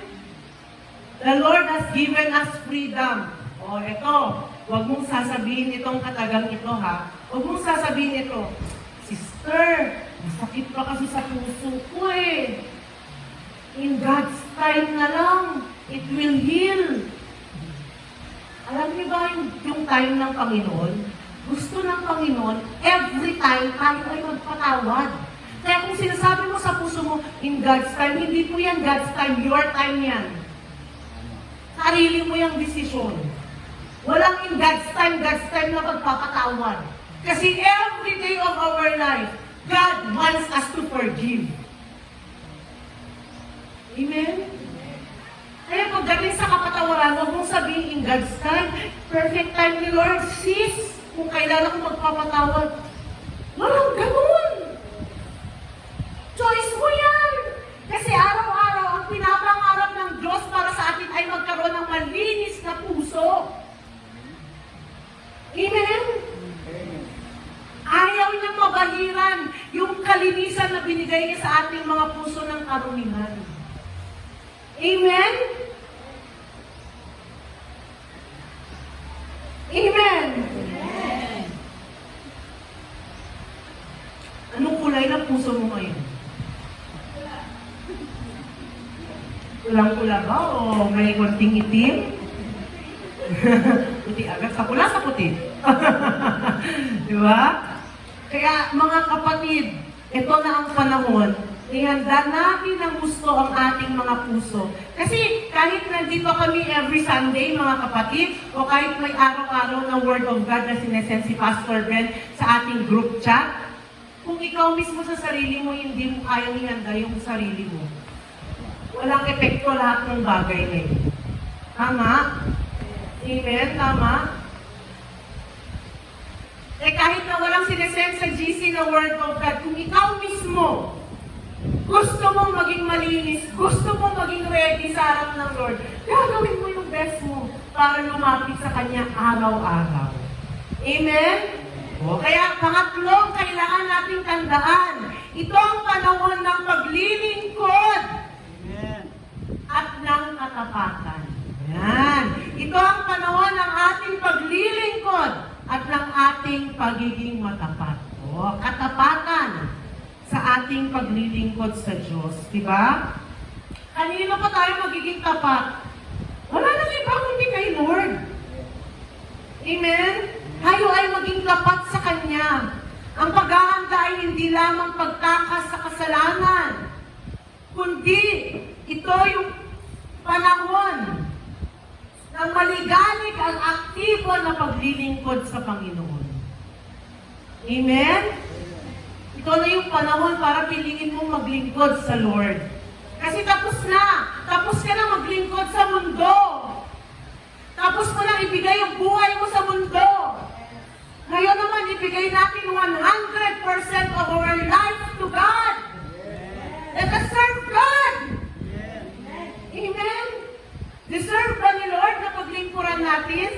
The Lord has given us freedom. O, O, ito, huwag mong sasabihin itong katagang ito, ha? Huwag mong sasabihin ito, Sister, masakit pa kasi sa puso ko eh. In God's time na lang, it will heal. Alam niyo ba yung time ng Panginoon? Gusto ng Panginoon, every time tayo ay magpatawad. Kaya kung sinasabi mo sa puso mo, in God's time, hindi po yan God's time, your time yan. Sarili mo yung desisyon. Walang in God's time na magpapatawad. Kasi every day of our life, God wants us to forgive. Amen? Kaya pagdating sa kapatawaran, huwag mong sabihin in God's time, perfect time ni Lord, sis, kung kailan ako magpapatawad. Walang ganun! Choice mo yan! Kasi araw-araw, ang pinapangarap ng Diyos para sa atin ay magkaroon ng malinis na puso. Amen? Ayaw niyang mabahiran yung kalinisan na binigay niya sa ating mga puso ng karumihan. Amen? Amen? Anong kulay ng puso mo ngayon? Pulang-pula ba o may konting itim? Puti agad. Sa pula, sa puti. Di ba? Kaya mga kapatid, ito na ang panahon. Ihanda natin ang gusto ang ating mga puso. Kasi kahit nandito kami every Sunday, mga kapatid, o kahit may araw-araw na Word of God na sinesend si Pastor Ben sa ating group chat, kung ikaw mismo sa sarili mo, hindi mo kayang ihanda yung sarili mo. Walang epekto lahat ng bagay na yun. Tama? Amen? Tama? Eh kahit na walang sinesend sa GC na Word of God, kung ikaw mismo, gusto mong maging malinis, gusto mong maging ready sa harap ng Lord, gagawin mo yung best mo para lumapit sa Kanya araw-araw. Amen? O, kaya pangatlong kailangan nating tandaan, ito ang panahon ng paglilingkod at ng katapatan. Yan. Ito ang panahon ng ating paglilingkod at ng ating pagiging matapat. O, katapatan sa ating paglilingkod sa Diyos. Diba? Kanino pa tayo magiging tapat? Wala nang iba kundi kay Lord. Amen? Tayo ay maging tapat sa Kanya. Ang paghahanda ay hindi lamang pagtakas sa kasalanan, kundi ito yung panahon ng maligalig ang aktibo na paglilingkod sa Panginoon. Amen? Ito na yung panahon para pilingin mong maglingkod sa Lord. Kasi tapos na. Tapos ka na maglingkod sa mundo. Tapos mo na ibigay yung buhay mo sa mundo. Ngayon naman, ibigay natin 100% of our life to God. Let us serve God. Amen? Deserve ba ni Lord na paglingkuran natin?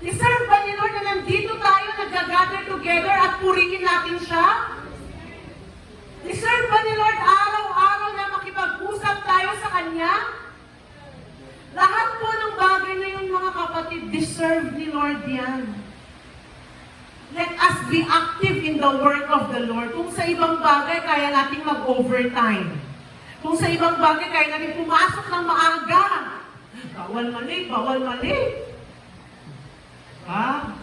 Deserve ba ni Lord na nandito tayo nag-gather together at purihin natin siya? Deserve ba ni Lord araw-araw na makipag-usap tayo sa Kanya? Lahat po ng bagay na yun, mga kapatid, deserve ni Lord yan. Let us be active in the work of the Lord. Kung sa ibang bagay, kaya natin mag-overtime. Kung sa ibang bagay, kaya natin pumasok ng maaga. Bawal mali, bawal mali. Ha?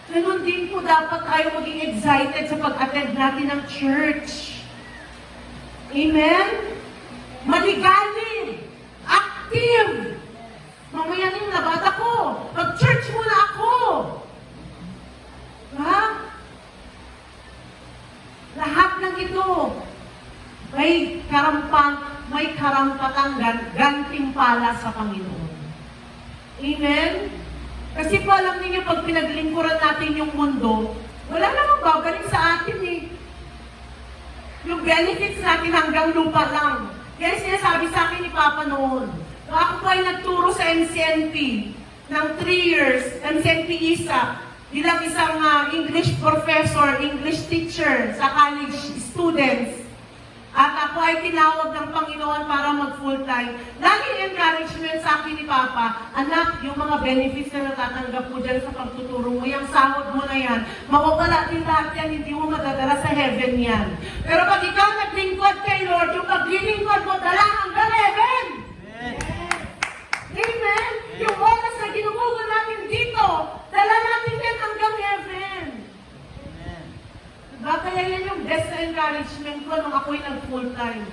Ganon din po dapat tayo maging excited sa pag-attend natin ng church. Amen? Maligalig, active. Mamaya nang labat ako. Mag-church muna ako. Ha? Lahat ng ito may karampatang gantimpala sa Panginoon. Amen? Kasi po alam niyo, pag pinaglingkuran natin yung mundo, wala namang babalik sa atin eh. Yung benefits natin hanggang lupa lang. Kaya sinasabi sa akin ni Papa noon, nung ako po ay nagturo sa MCNP ng 3 years, MCNP ISA, bilang isang English professor, English teacher sa college students. At ako ay tinawag ng Panginoon usawan para mag-full-time. Laging encouragement sa akin ni Papa, anak, yung mga benefits na natatanggap mo dyan sa pagtuturo mo, yung sahod mo na yan, mawawala din lahat yan, hindi mo madadala sa heaven yan. Pero pag ikaw naglingkod kay Lord, yung paglilingkod mo, dala hanggang heaven. Amen? Yung oras na ginugugol natin dito, dala natin yan hanggang heaven. Diba? Kaya yan yung best na encouragement ko nung ako'y nag-full-time.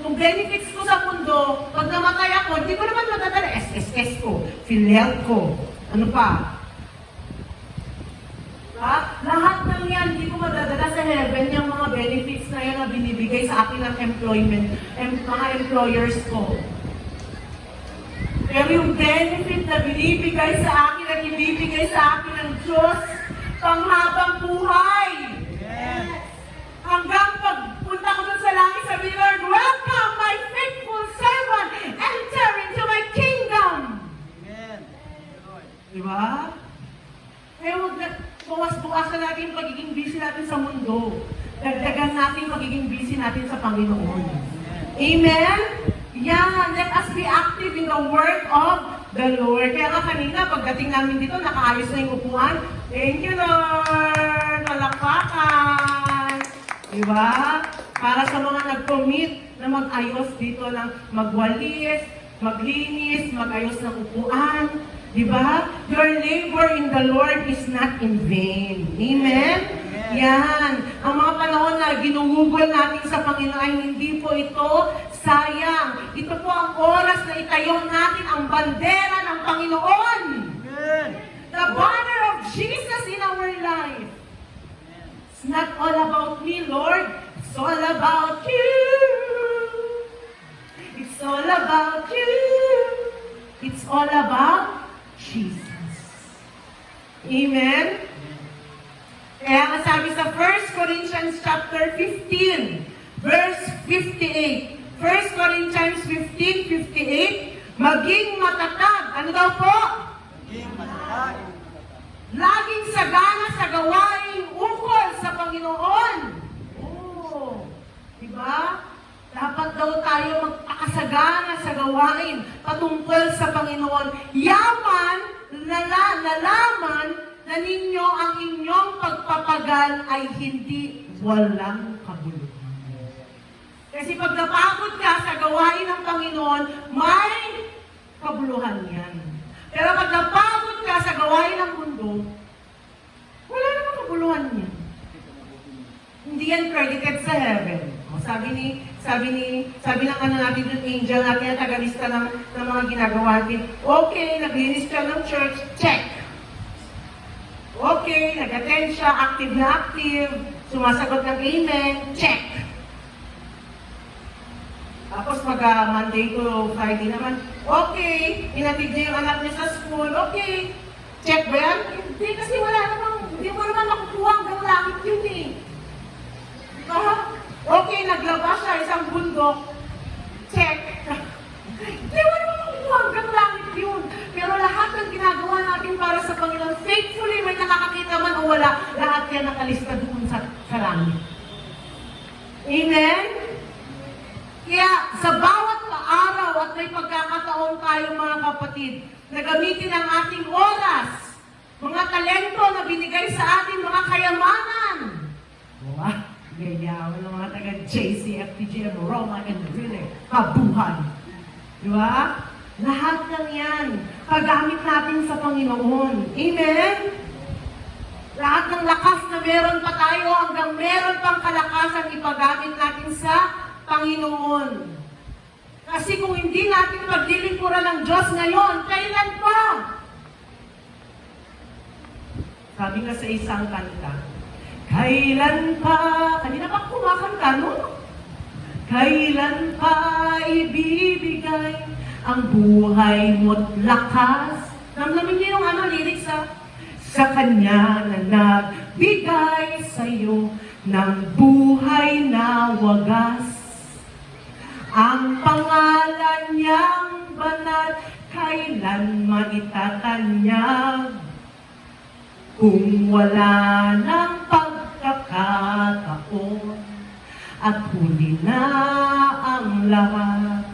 Yung benefits ko sa mundo, pag namatay ako, hindi ko naman madadala. SSS ko, PhilHealth ko, ano pa? Diba? Lahat ng yan, hindi ko madadala sa heaven yung mga benefits na yan na binibigay sa akin ng mga employers ko. Pero yung benefit na binibigay sa akin at ibibigay sa akin ng Diyos, panghabang buhay. Yes. Hanggang pagpunta ko dun sa langit, sabi ni Lord, welcome my faithful servant, enter into my kingdom. Amen. Diba? Kaya huwag na, bukas-bukasan natin yung pagiging busy natin sa mundo. Dagdagan natin yung pagiging busy natin sa Panginoon. Amen? Yan, let us be active in the work of the Lord. Kaya nga kanina, pagdating namin dito, nakaayos na yung upuan. Thank you, Lord! Malakpakan! Diba? Para sa mga nag-commit na mag-ayos dito ng magwalis, maglinis, mag-ayos ng upuan. Diba? Your labor in the Lord is not in vain. Amen? Yan. Ang mga panahon na ginugugol natin sa Panginoon ay hindi po ito sayang. Ito po ang oras na itayo natin ang bandera ng Panginoon. Amen. The banner of Jesus in our life. It's not all about me, Lord. It's all about you. It's all about you. It's all about Jesus. Amen? Kaya nga sabi sa 1 Corinthians chapter 15, verse 58. 1 Corinthians 15:58, maging matatag. Ano daw po? Maging matatag. Laging sagana sa gawain ukol sa Panginoon. Oh, diba? Dapat daw tayo magpakasagana sa gawain patungkol sa Panginoon. Yaman, nalaman na ninyo ang inyong pagpapagal ay hindi walang kabuluhan. Kasi pag napagod ka sa gawain ng Panginoon, may kabuluhan yan. Pero pag napagod ka sa gawain ng mundo, wala namang kabuluhan yan. Hindi yan credited sa heaven. O, sabi ng ano natin yung angel natin na tagalista ng mga ginagawa natin. Okay, naglinis ka ng church, check. Okay, nag-attend siya, active na active, sumasagot ng amen, check. Tapos Monday to Friday naman, okay, inatid niya yung anak niya sa school, okay, check ba yan? Hindi, kasi hindi mo naman makukuha hanggang langit yun eh. Okay, naglaba siya isang bundok, check. Hindi mo naman makukuha hanggang langit yun. Pero lahat ng ginagawa natin para sa Panginoon, faithfully, may nakakakita man o wala, lahat yan nakalista doon sa langit. Amen? Kaya sa bawat araw at may pagkakataon tayo mga kapatid, na gamitin ang ating oras, mga talento na binigay sa atin, mga kayamanan. Wow, gayawan ng mga taga-JC, FTGM, Roma, and Rille, kabuhan. Di ba? Lahat ng yan, paggamit natin sa Panginoon. Amen? Lahat ng lakas na meron pa tayo, hanggang meron pang kalakasan, ipagamit natin sa Panginoon. Kasi kung hindi natin paglilingkuran ng Diyos ngayon, kailan pa? Sabi nga sa isang kanta, kailan pa, kanina pa kumakanta, no? Kailan pa ibibigay ang buhay mo't lakas? Namnamin niyo yung lyrics sa Kanya na nagbigay sa'yo ng buhay na wagas. Ang pangalan niyang banal, kailan maitatanyag? Kung wala ng pagkakataon, at huli na ang lahat.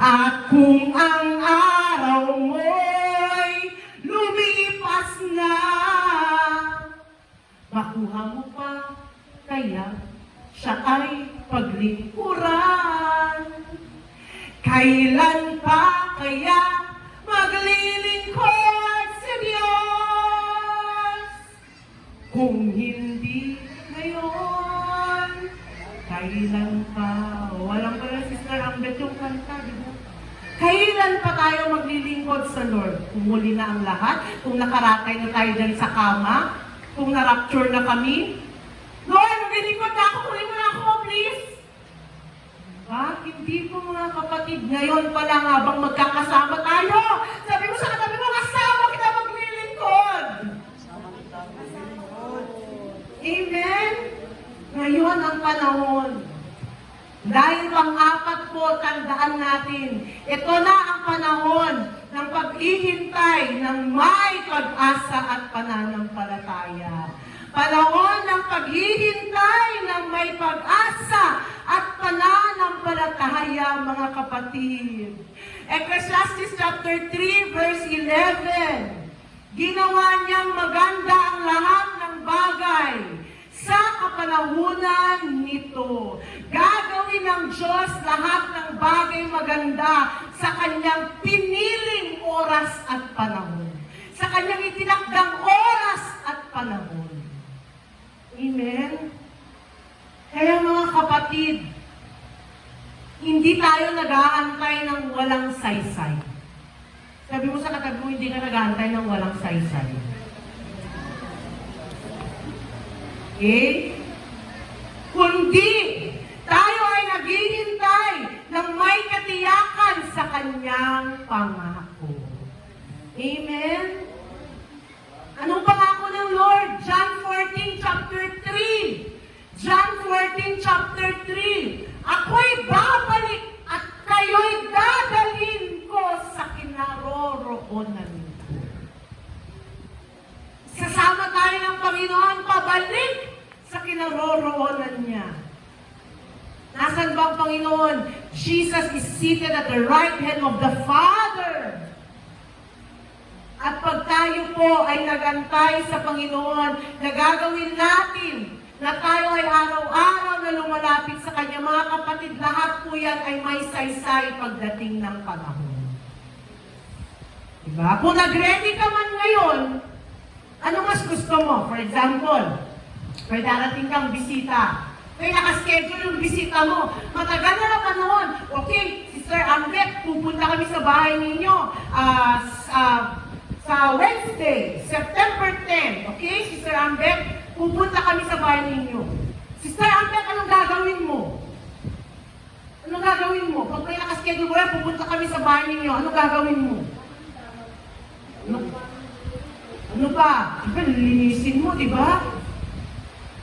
At kung ang araw mo'y lumipas na, makuha mo pa kaya siya ay paglingkuran. Kailan pa kaya maglilingkod sa Diyos? Kung hindi ngayon, kailan pa? Walang pala Sister Ambet yung kanta, di ba? Kailan pa tayo maglilingkod sa Lord? Kung muli na ang lahat, kung nakaratay na tayo dyan sa kama, kung na-rapture na kami, Lord, maglilingkod na ako, kunin mo na ako, please. Diba? Hindi po mga kapatid, ngayon pa lang habang magkakasama tayo. Sabi mo sa katabi mo, kasama kita maglilingkod. Amen? Ngayon ang panahon. Dahil pang-apat po, tandaan natin, ito na ang panahon ng paghihintay ng may pag-asa at pananampalataya. Panahon ng paghihintay ng may pag-asa at pananampalataya, mga kapatid. Ecclesiastes chapter 3, verse 11. Ginawa niyang maganda ang lahat ng bagay sa kapanahunan nito. Gagawin ng Diyos lahat ng bagay maganda sa kanyang piniling oras at panahon. Sa kanyang itinakdang oras at panahon. Amen? Kaya mga kapatid, hindi tayo nag-aantay ng walang saysay. Sabi mo sa katabi mo, hindi ka nag-aantay ng walang saysay. Okay? Kundi, tayo ay naghihintay ng may katiyakan sa kanyang pangako. Amen? Anong pangako ng Lord? John 14, chapter 3. John 14, chapter 3. Ako'y babalik at kayo'y dadalhin ko sa kinaroroonan ko. Sasama tayo ng Panginoon pabalik sa kinaroroonan niya. Nasaan ba ang Panginoon? Jesus is seated at the right hand of the Father. At pag tayo po ay nagantay sa Panginoon, nagagawin natin na tayo ay araw-araw na lumalapit sa Kanya. Mga kapatid, lahat po yan ay may saysay pagdating ng panahon. Diba? Kung nag-ready ka man ngayon, ano mas gusto mo? For example, may darating kang bisita. May nakaschedule yung bisita mo. Matagal na panahon. Okay, Sister Ambet, pupunta kami sa bahay ninyo sa Wednesday, September 10. Okay, Sister Ambet, pupunta kami sa bahay ninyo. Sister Ambet, anong gagawin mo? Anong gagawin mo? Pag may nakaschedule mo yan, pupunta kami sa bahay ninyo. Anong gagawin mo? Ano pa? Diba, lilinisin mo, diba?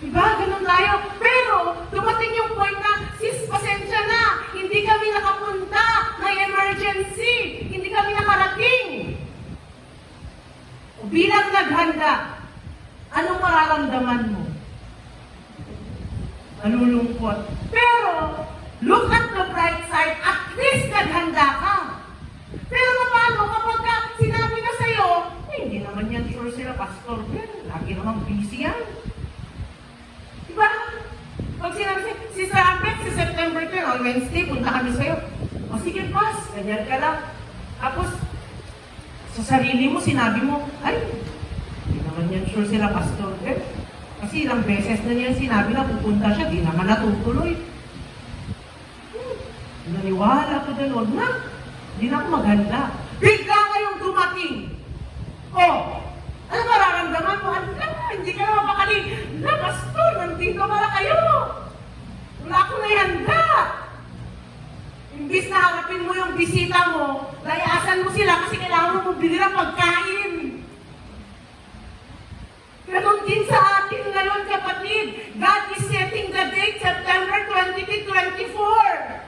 Diba? Ganun tayo. Pero, dumating yung point na, sis, pasensya na. Hindi kami nakapunta. May emergency. Hindi kami nakarating. Bilang naghanda, anong mararamdaman mo? Nalulungkot. Pero, look at the bright side. At least naghanda ka. Pero paano kapag sinabi na sa'yo, hindi naman yan sure sila, pastor. Lagi namang busy yan. Diba? Pag sinabi sa'yo, Sister Ambet, si September 10, on Wednesday, punta kami sa'yo. O sige, pas, ganyan ka lang. Tapos, sa sarili mo, sinabi mo, ay, hindi naman yan sure sila, pastor. Kasi ilang beses na niya sinabi na pupunta siya, di naman natutuloy. Naniwala ko doon, huwag na. Hindi na ako maganda. Bigla kayong dumating. Oh, ano mararamdaman mo? Ano ka? Hindi ka naman mapakali. Na, pastor, nandito pala kayo. Wala akong nahihanda. Imbis na harapin mo yung bisita mo, layasan mo sila kasi kailangan mo bili ng pagkain. Ganon din sa atin ngayon, kapatid. God is setting the date, September 2024.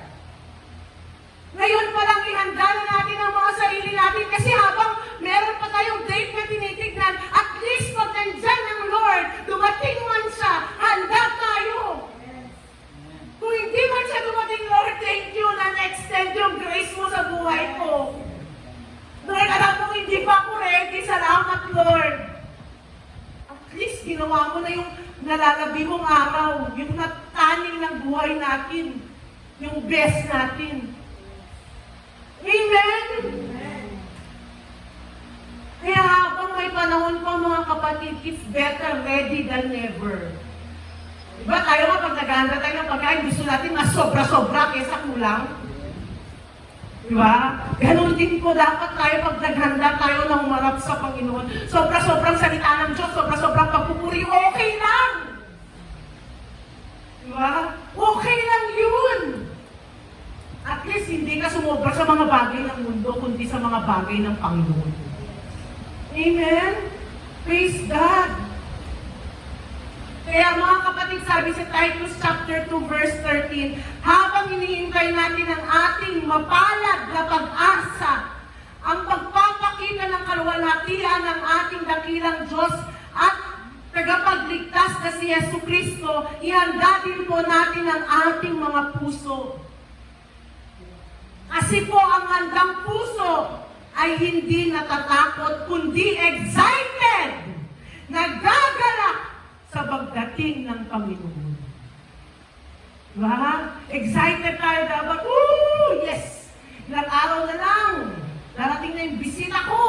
Ngayon pa lang ihanda na natin ang mga sarili natin kasi habang meron pa tayong date na tinitignan, at least pag nandyan ng Lord, dumating man siya, handa tayo. Kung hindi man siya dumating, Lord, thank nalalabi mong araw, yung nataning ng buhay natin, yung best natin. Amen? Kaya habang may panahon pa mga kapatid, it's better ready than never. Diba tayo nga pag naghahanda tayo ng pagkain, gusto natin mas sobra-sobra kaysa kulang? Diba? Ganon din po dapat tayo pag naghanda tayo na humarap sa Panginoon. Sobra-sobrang salita ng Diyos, sobra-sobrang pagpupuri, okay lang! Diba? Okay lang yun! At least hindi ka sumobra sa mga bagay ng mundo, kundi sa mga bagay ng Panginoon. Amen? Praise God! Kaya mga kapatid, sabi sa Titus chapter 2 verse 13, habang hinihintay natin ang ating mapalad na pag-asa, ang pagpapakita ng kaluwalhatian ng ating dakilang Diyos at tagapagligtas na si Yesu Kristo, ihanda din po natin ang ating mga puso. Kasi po ang handang puso ay hindi natatakot, kundi excited, nagagalak sa pagdating ng Panginoon. Diba? Excited tayo dapat. Woo! Yes! Ilang araw na lang. Darating na yung bisita ko.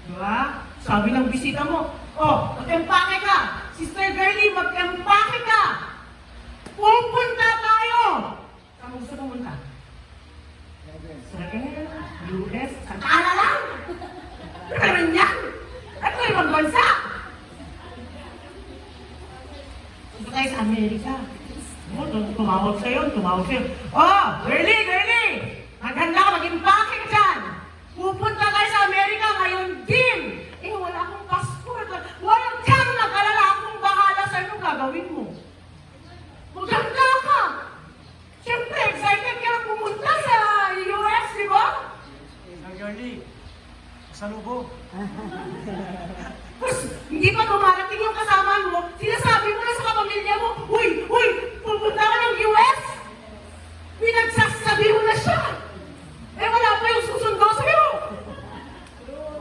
Diba? Sabi ng bisita mo, oh, mag-empake ka. Sister Girlie, mag-empake ka. Pupunta tayo. Saan mo gusto pumunta? Israel, US, Santa Ana lang. Meron yan. At may ibang bansa. Punta tayo sa Amerika. Oh, tumawag sa'yo. Oh, girlie! Maghanda ka, mag-impake ka dyan. Pupunta tayo sa Amerika ngayon din. Eh, wala akong passport. Walang kang nag-alala, akong bahala sa anong gagawin mo. Maghanda ka. Siyempre, excited ka na pumunta sa US, di ba? Girlie, salubo. Tapos, hindi pa dumarating yung kasama mo, sinasabi mo na sa kapamilya mo, Uy, pupunta ka ng US? Pinagsasabi mo na siya. Eh, wala pa yung susundo sa'yo.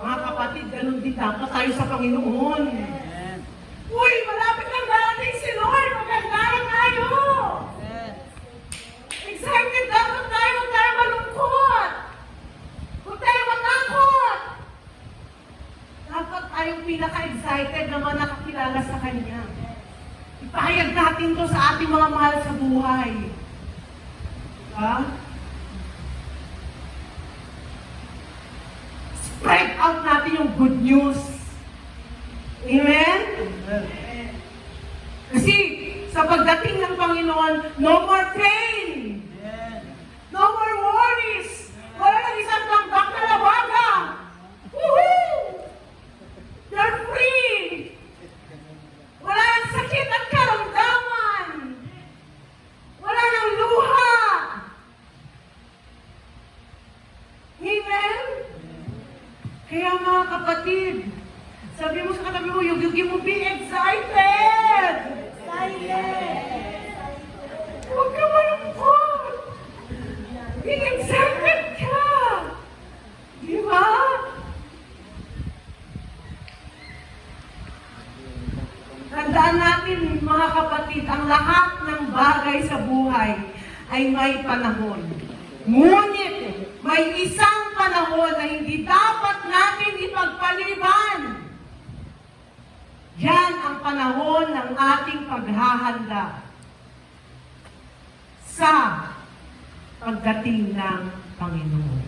Mga kapatid, ganun din dapat tayo sa Panginoon. Uy, malapit lang darating si Lord, maganda na tayo. Excited dapat tayo, huwag tayo malungkot. Huwag tayo matakot. Dapat tayong pinaka-excited naman nakakilala sa Kanya. Ipahayag natin to sa ating mga mahal sa buhay. Diba? Spread out natin yung good news. Amen? Kasi sa pagdating ng Panginoon, no more pain. No more worries. Wala nang isang langgam na labaga. Woohoo! You're free! Wala nang sakit at karamdaman! Wala nang luha! Amen? Kaya mga kapatid, sabi mo sa katabi mo, yugi mo, be excited! Huwag ka malungkot! Be excited ka! Di ba? Tandaan natin mga kapatid, ang lahat ng bagay sa buhay ay may panahon. Ngunit may isang panahon na hindi dapat natin ipagpaliban. Yan ang panahon ng ating paghahanda sa pagdating ng Panginoon.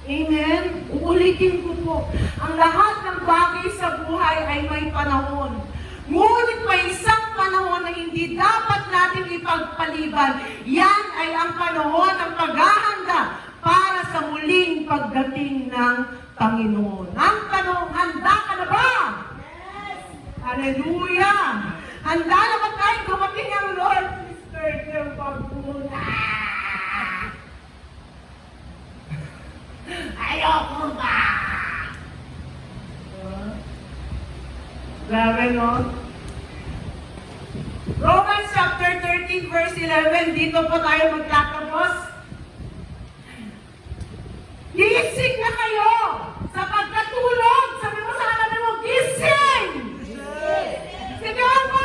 Amen? Uulitin ko po, ang lahat ng bagay sa buhay ay may panahon. Ngunit may isang panahon na hindi dapat natin ipagpaliban. Yan ay ang panahon ng paghahanda para sa muling pagdating ng Panginoon. Ang tanong, handa ka na ba? Yes! Hallelujah! Handa na ba tayo dumating ang Lord? Sister, yung pagpunta. Ayoko ba? Grabe, no? Romans chapter 13 verse 11, dito po tayo magtatapos. Gising na kayo sa pagkatulog. Sabi mo sa kanabi mo, gising! Sige mo!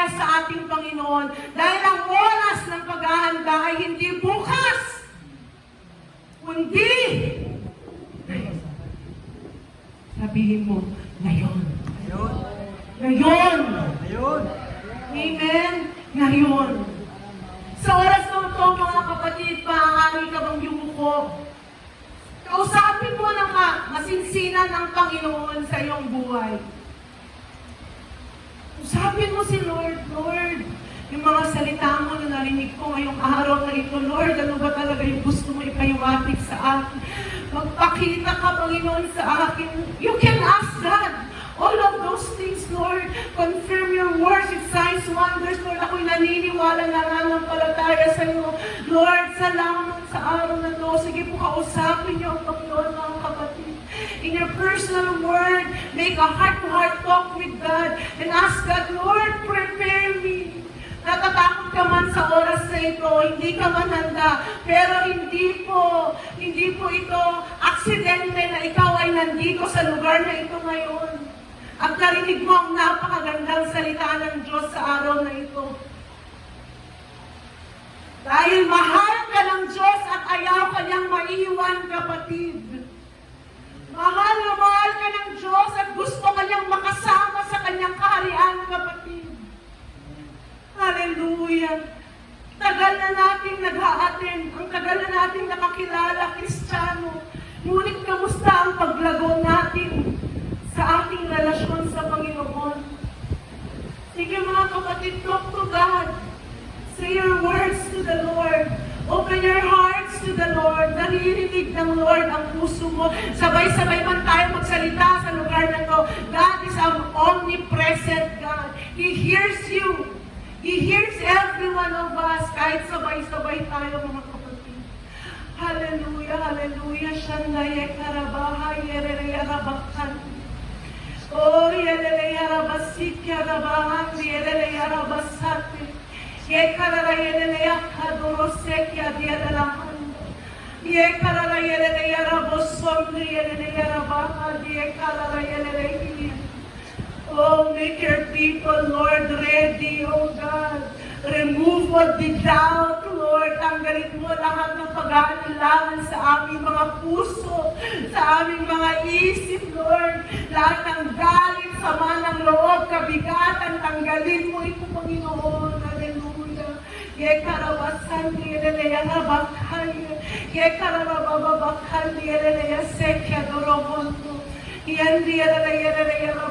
palataya sa ating Panginoon. Dahil ang oras ng paghahanda ay hindi bukas, kundi sabihin mo, ngayon. Ayun. Ngayon. Ayun. Amen? Ngayon. Sa oras na ito, mga kapatid, maaari ka bang yumuko? Kausapin mo ng masinsinan ng Panginoon sa iyong buhay. Kausapin mo si Lord, Lord, yung mga salita mo na narinig ko ngayong araw na ito, Lord, ano ba talaga yung gusto mo ipayumatik sa akin? Magpakita ka, Panginoon, sa akin. You can ask God all of those things, Lord. Confirm your words with signs, wonders, Lord. Ako'y naniniwala na nananampalataya sa iyo. Lord, salamat sa araw na to. Sige po, kausapin niyo ang Panginoon, mga kapatid. In your personal word, make a heart-to-heart talk with God and ask God, Lord, prepare me. Natatakot ka man sa oras na ito, hindi ka man handa, pero hindi po ito aksidente na ikaw ay nandito sa lugar na ito ngayon. At narinig mo ang napakagandang salita ng Diyos sa araw na ito. Dahil mahal ka ng Diyos at ayaw ka niyang maiwan, kapatid. Mahal na mahal ka ng Diyos at gusto ka niyang makasama sa kanyang kaharian, kapatid. Hallelujah! Tagal na nating nag-a-attend, ang tagal na nating nakakilala, Kristiyano. Ngunit kamusta ang paglago natin sa ating relasyon sa Panginoon? Sige mga kapatid, talk to God. Say your words to the Lord. Open your hearts to the Lord. Naririnig ng Lord ang puso mo. Sabay-sabay man tayo magsalita sa lugar na to. God is an omnipresent God. He hears you. He hears every one of us. Kahit sabay-sabay tayo mga kapatid. Hallelujah, hallelujah. Shandaye karabaha, yerere yarabakan. Oh, yerere yarabasit yarabahan, yerere yarabasate. Ye karara yerere yakadorosek yadiyadalahan. Ye karara yerere yaraboson, yerere yarabahan, ye karara yerere hiyan. Oh, make your people, Lord, ready, oh God. Remove all the doubt, Lord. Tanggalin mo lahat ng pag-aalinlangan sa aming mga puso, sa aming mga isip, Lord. Lahat ng galit, sama ng loob, kabigatan, tanggalin mo ito, Panginoon. Hallelujah. Ye karawasan, yeleleya rabakay. Ye karabababakay, yeleleya sekya dorobondo. Yandi yara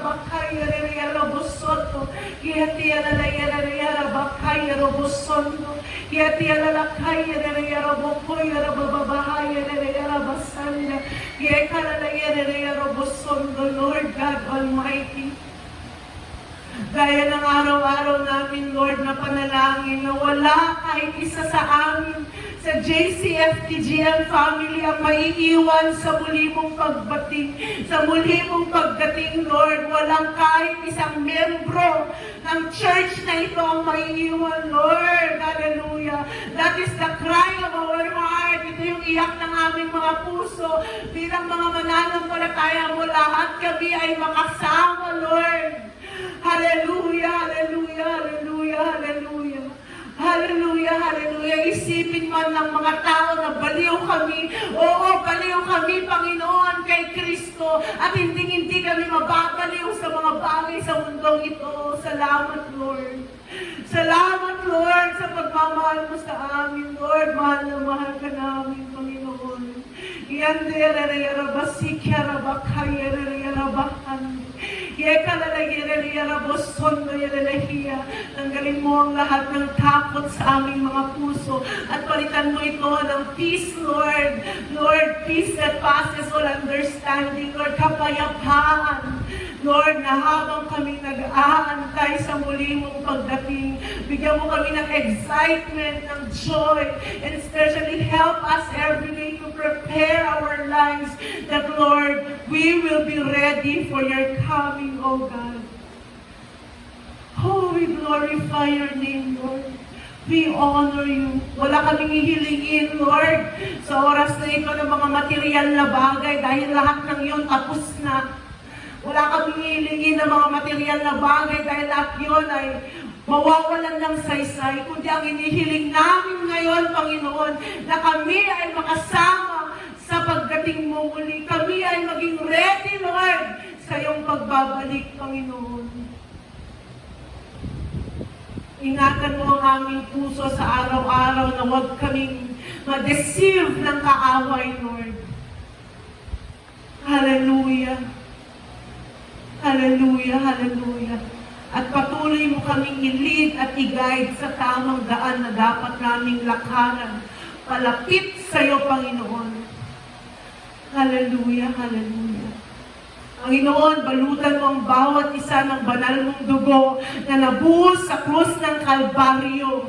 bakay yara bosoto. Yati yara bakay yara bosondo. Yati yara kay yara bokoy yara bababahay yara basanda. Ye kara yara bosondo, Lord God Almighty. Gaya ng araw-araw namin, Lord, na panalangin na wala kahit isa sa amin, sa JCF-TGM family ang maiiwan sa muli mong pagdating. Sa muli mong pagdating, Lord, walang kahit isang membro ng church na ito ang maiiwan, Lord. Hallelujah. That is the cry of our heart. Ito yung iyak ng aming mga puso. Bilang mga mananampalataya mo, lahat kami ay makasama, Lord. Hallelujah, hallelujah, hallelujah, hallelujah. Hallelujah, hallelujah. Isipin man ng mga tao na baliw kami. Oo, baliw kami, Panginoon, kay Kristo. At hindi kami mababaliw sa mga bagay sa mundong ito. Salamat, Lord. Salamat, Lord, sa pagmamahal mo sa amin, Lord. Mahal na mahal ka namin, Panginoon. Tanggalin mo ang lahat ng takot sa aming mga puso at palitan mo ito ng peace, Lord. Lord, peace that passes all understanding. Lord, kapayapaan. Lord, na habang kami nag-aantay sa muli mong pagdating, bigyan mo kami ng excitement, ng joy, and especially help us every day to prepare our lives that, Lord, we will be ready for your coming, O God. Oh, we glorify your name, Lord. We honor you. Wala kaming hihilingin, Lord, sa oras na ito ng mga material na bagay dahil lahat ng yun tapos na. Wala kaming hihilingin ng mga material na bagay dahil lahat yun ay mawawalan ng saysay, kundi ang inihiling namin ngayon, Panginoon, na kami ay makasama sa pagdating mo muli. Kami ay maging ready, Lord, sa iyong pagbabalik, Panginoon. Ingatan mo ang aming puso sa araw-araw na huwag kaming ma-deceive ng kaaway, Lord. Hallelujah. Hallelujah, hallelujah. At patuloy mo kaming i-lead at i-guide sa tamang daan na dapat naming lakaran. Palapit sa iyo, Panginoon. Hallelujah, hallelujah. Panginoon, balutan mo ang bawat isa ng banal mong dugo na nabuhos sa krus ng Kalbaryo.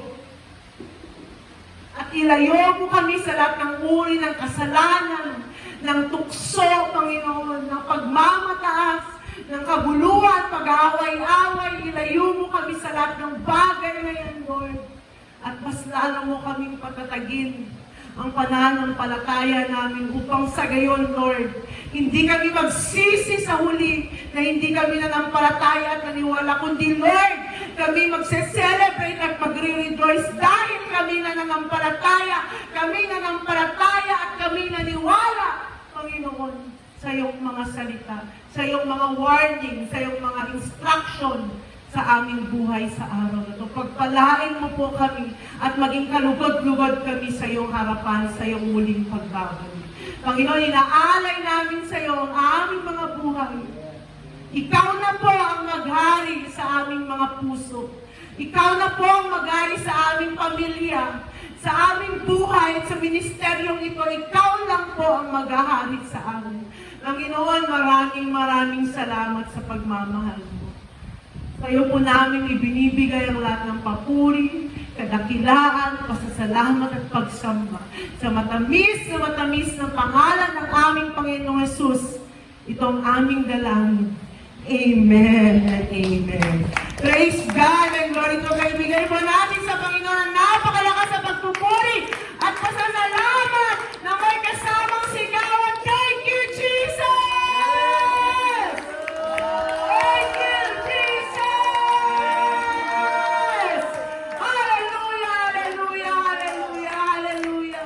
At ilayo mo kami sa lahat ng uri ng kasalanan, ng tukso, Panginoon, ng pagmamataas, ng kabuluhan, pag-aaway-away. Ilayo mo kami sa lahat ng bagay na yan, Lord. At mas lalo mo kaming patatagin ang pananampalataya namin upang sa gayon, Lord, hindi kami magsisi sa huli na hindi kami nanampalataya at naniwala, kundi, Lord, kami magse-celebrate at magre-rejoice dahil kami nananampalataya at kami naniwala, Panginoon, sa iyong mga salita, sa iyong mga warning, sa iyong mga instruction sa aming buhay sa araw na ito. Pagpalain mo po kami at maging kalugod-lugod kami sa iyong harapan, sa iyong muling pagbabalik. Panginoon, inaalay namin sa iyo ang aming mga buhay. Ikaw na po ang maghari sa aming mga puso. Ikaw na po ang maghari sa aming pamilya, sa aming buhay at sa ministeryong ito. Ikaw lang po ang maghahari sa amin. Panginoon, maraming salamat sa pagmamahal mo. Sa iyo po namin ibinibigay ang lahat ng papuri, kadakilaan, pasasalamat at pagsamba. Sa matamis ng pangalan ng aming Panginoong Hesus, itong aming dalangin. Amen and amen. Praise God and glory to God. Ibigay po natin sa Panginoon ang napakalakas sa pagpupuri at pasasalamat na may kasamang sigawan. Thank you, Jesus! Thank you, Jesus! Hallelujah, hallelujah, hallelujah, hallelujah.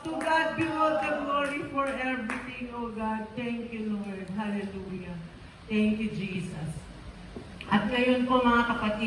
To God be all the glory for everything, oh God. Thank you, Lord. Hallelujah. Thank you, Jesus. At ngayon po mga kapatid,